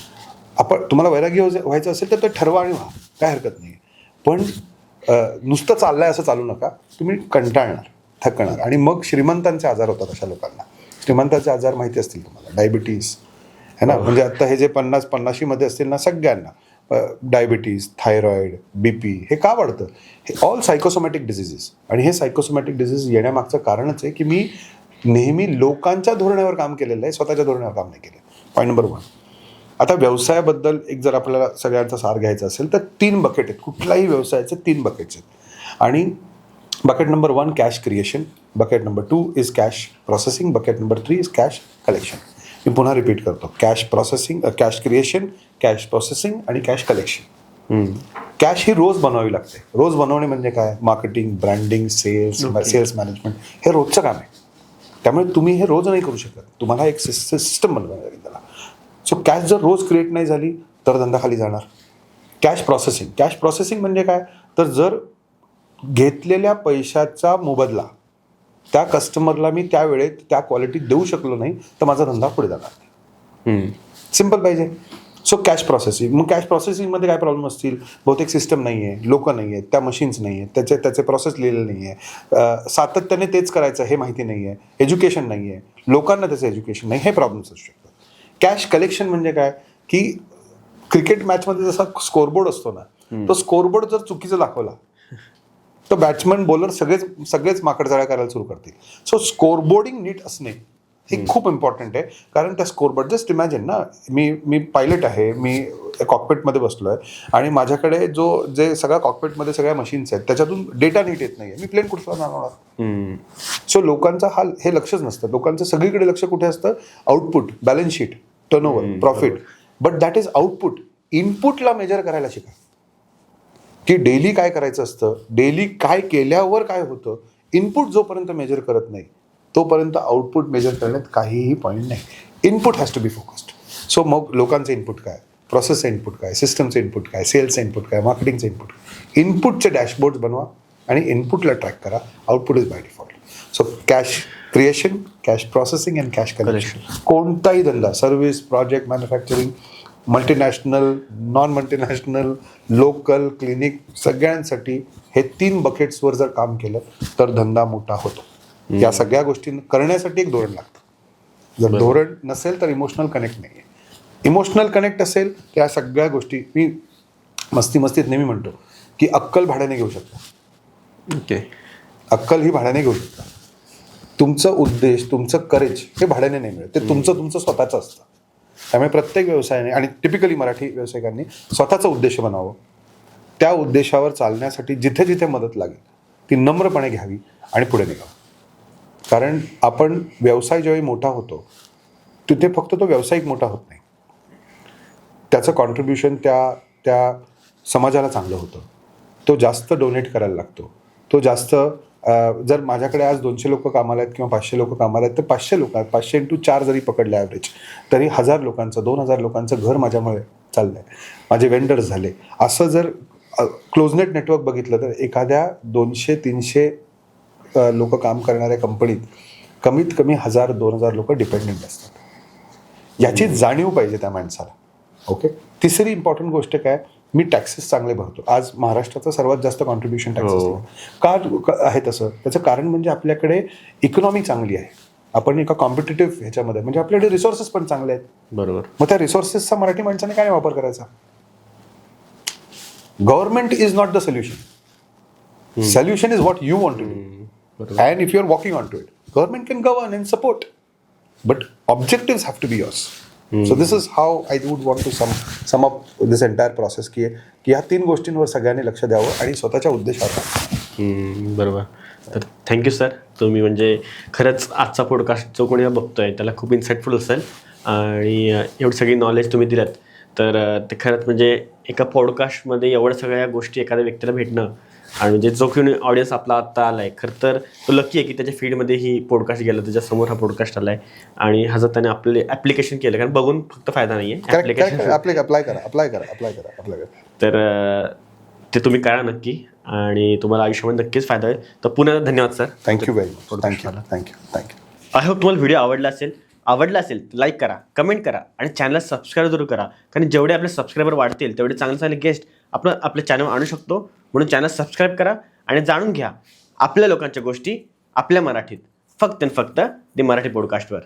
आपण तुम्हाला वैराग्य व्हायचं असेल तर ते ठरवा आणि व्हा, काय हरकत नाही. पण नुसतं चाललंय असं चालू नका, तुम्ही कंटाळणार. थकणार. आणि मग श्रीमंतांचे आजार होतात अशा लोकांना. श्रीमंतांचे आजार माहिती असतील तुम्हाला, डायबिटीज है ना, म्हणजे आता हे जे 50-50मध्ये असतील ना सगळ्यांना डायबिटीज, थायरॉइड, BP हे का वाढतं? हे ऑल सायकोसोमॅटिक डिझिजेस. आणि हे सायकोसोमॅटिक डिझीज येण्यामागचं कारणच आहे की मी नेहमी लोकांच्या धोरणावर काम केलेलं आहे, स्वतःच्या धोरणावर काम नाही केलं. Point number 1. आता व्यवसायाबद्दल एक जर आपल्याला सगळ्यांचा सार घ्यायचा असेल तर 3 बकेट आहेत. कुठल्याही व्यवसायाचे 3 बकेट्स आहेत. आणि bucket number 1 cash creation, bucket number 2 is cash processing, bucket number 3 is cash collection. मी पुन्हा रिपीट करतो, cash processing, cash creation, cash processing आणि कॅश कलेक्शन. कॅश ही रोज बनवावी लागते. रोज बनवणे म्हणजे काय? मार्केटिंग, ब्रँडिंग, सेल्स मॅनेजमेंट हे रोजचं काम आहे. त्यामुळे तुम्ही हे रोज नाही करू शकत. तुम्हाला एक सिस्टम बनवावी लागेल त्याला. सो कॅश जर रोज क्रिएट नाही झाली तर धंदा खाली जाणार. कॅश प्रोसेसिंग म्हणजे काय? तर जर घेतलेल्या पैशाचा मोबदला त्या कस्टमरला मी त्या वेळेत त्या क्वालिटीत देऊ शकलो नाही तर माझा धंदा पुढे जाणार नाही. सिम्पल पाहिजे. So cash processing. मग कॅश प्रोसेसिंगमध्ये काय प्रॉब्लेम असतील? बहुतेक सिस्टम नाही आहे, लोक नाही आहेत, त्या मशीन्स नाही आहेत, त्याचे प्रोसेस लिहिलेलं नाही आहे, सातत्याने तेच करायचं हे माहिती नाही आहे, एज्युकेशन नाही आहे, लोकांना त्याचं एज्युकेशन नाही, हे प्रॉब्लेम्स असू शकतात. कॅश कलेक्शन म्हणजे काय? की क्रिकेट मॅचमध्ये जसा स्कोरबोर्ड असतो ना, तो स्कोरबोर्ड जर चुकीचा दाखवला तर बॅट्समन बॉलर सगळेच माकडजाळ्या करायला सुरू करतील. सो स्कोरबोर्डिंग नीट असणे हे खूप इम्पॉर्टंट आहे. कारण त्या स्कोरबोर्ड, जस्ट इमॅजिन ना, मी पायलट आहे, मी कॉकपिटमध्ये बसलो आहे आणि माझ्याकडे जे सगळ्या कॉकपिटमध्ये सगळ्या मशीन्स आहेत त्याच्यातून डेटा नीट येत नाही आहे, मी प्लेन कुठला जाणार? सो लोकांचा हे लक्षच नसतं. लोकांचं सगळीकडे लक्ष कुठे असतं? Output, balance sheet, turnover, profit. But that is output. इनपुटला मेजर करायला शिका की डेली काय करायचं असतं, डेली काय केल्यावर काय होतं. इनपुट जोपर्यंत मेजर करत नाही तोपर्यंत आउटपुट मेजर करण्यात काहीही पॉईंट नाही. Input has to be focused. So मग लोकांचं इनपुट काय, प्रोसेसचं इनपुट काय, सिस्टमचं इनपुट काय, सेल्सचं इनपुट काय, मार्केटिंगचं इनपुट. इनपुटचे डॅशबोर्ड्स बनवा आणि इनपुटला ट्रॅक करा. Output is by default. So cash creation, cash processing and cash collection. कोणताही धंदा, service, project, manufacturing, multinational, non multinational, local, clinic, सगळ्यांसाठी हे 3 बकेट्सवर जर काम केलं तर धंदा मोठा होतो. या सगळ्या गोष्टी करण्यासाठी एक धोरण लागतं. जर धोरण नसेल तर इमोशनल कनेक्ट नाही आहे. इमोशनल कनेक्ट असेल तर या सगळ्या गोष्टी, मी मस्तीत नेहमी म्हणतो की अक्कल भाड्याने घेऊ शकता. ओके, अक्कल ही भाड्याने घेऊ शकता. तुमचं उद्देश, तुमचं करेज हे भाड्याने नाही मिळत, ते तुमचं स्वतःचं असतं. त्यामुळे प्रत्येक व्यवसायाने आणि टिपिकली मराठी व्यावसायिकांनी स्वतःचा उद्देश बनावं. त्या उद्देशावर चालण्यासाठी जिथे जिथे मदत लागेल ती नम्रपणे घ्यावी आणि पुढे निघावं. कारण आपण व्यवसाय ज्यावेळी मोठा होतो तिथे फक्त तो व्यावसायिक मोठा होत नाही, त्याचं कॉन्ट्रीब्युशन त्या समाजाला चांगलं होतं. तो जास्त डोनेट करायला लागतो. तो जास्त जर माझ्याकडे आज 200 लोक कामाला आहेत किंवा 500 लोक कामाला आहेत तर 500 लोक आहेत, 500 × 4 जरी पकडले ॲव्हरेज, तरी 1000 लोकांचं, 2000 लोकांचं घर माझ्यामुळे चाललं आहे. माझे वेंडर्स झाले. असं जर क्लोजनेट नेटवर्क बघितलं तर एखाद्या 200-300 लोक काम करणाऱ्या कंपनीत कमीत कमी 1000-2000 लोक डिपेंडेंट असतात. याची जाणीव पाहिजे त्या माणसाला. ओके. तिसरी इम्पॉर्टंट गोष्ट काय? मी टॅक्सेस चांगले भरतो. आज महाराष्ट्राचं सर्वात जास्त कॉन्ट्रीब्युशन टॅक्सेस का आहे तसं? त्याचं कारण म्हणजे आपल्याकडे इकॉनॉमी चांगली आहे. आपण एका कॉम्पिटेटिव्ह ह्याच्यामध्ये, म्हणजे आपल्याकडे रिसोर्सेस पण चांगले आहेत. बरोबर. मग त्या रिसोर्सेसचा मराठी माणसाने काय वापर करायचा? Government is not the solution. Solution is what you want to do. And if you are walking on to it, government can govern and support, but objectives have to be yours. So this is how I would want to sum up this entire process की ह्या 3 गोष्टींवर सगळ्यांनी लक्ष द्यावं आणि स्वतःच्या उद्देशावर. बरोबर. तर थँक्यू सर. तुम्ही म्हणजे खरंच आजचा पॉडकास्ट जो कोणी बघतोय त्याला खूप इन्साइटफुल असेल आणि एवढी सगळी नॉलेज तुम्ही दिलात तर ते खरंच म्हणजे एका पॉडकास्टमध्ये एवढ्या सगळ्या गोष्टी एखाद्या व्यक्तीला भेटणं आणि म्हणजे जो कोणी ऑडियन्स आपला आत्ता आला आहे, खरं तर तो लकी आहे की त्याच्या फीडमध्ये ही पॉडकास्ट गेलं, त्याच्यासमोर हा पॉडकास्ट आला आहे आणि हा जर त्याने आपले ॲप्लिकेशन केलं, कारण बघून फक्त फायदा नाही आहे, ॲप्लिकेशन अप्लाय करा. तर ते तुम्ही करा नक्की आणि तुम्हाला आयुष्यामध्ये नक्कीच फायदा होईल. तर पुन्हा धन्यवाद sir. Thank you very much. Thank you. I hope तुम्हाला व्हिडिओ आवडला असेल तर लाईक करा, कमेंट करा आणि चॅनलला सबस्क्राईब जरूर करा. कारण जेवढे आपले सबस्क्रायबर वाढतील तेवढे चांगले गेस्ट आपल्या चॅनलवर आणू शकतो. म्हणून चॅनल सबस्क्राईब करा आणि जाणून घ्या आपल्या लोकांच्या गोष्टी आपल्या मराठीत, फक्त आणि फक्त ते मराठी पॉडकास्टवर.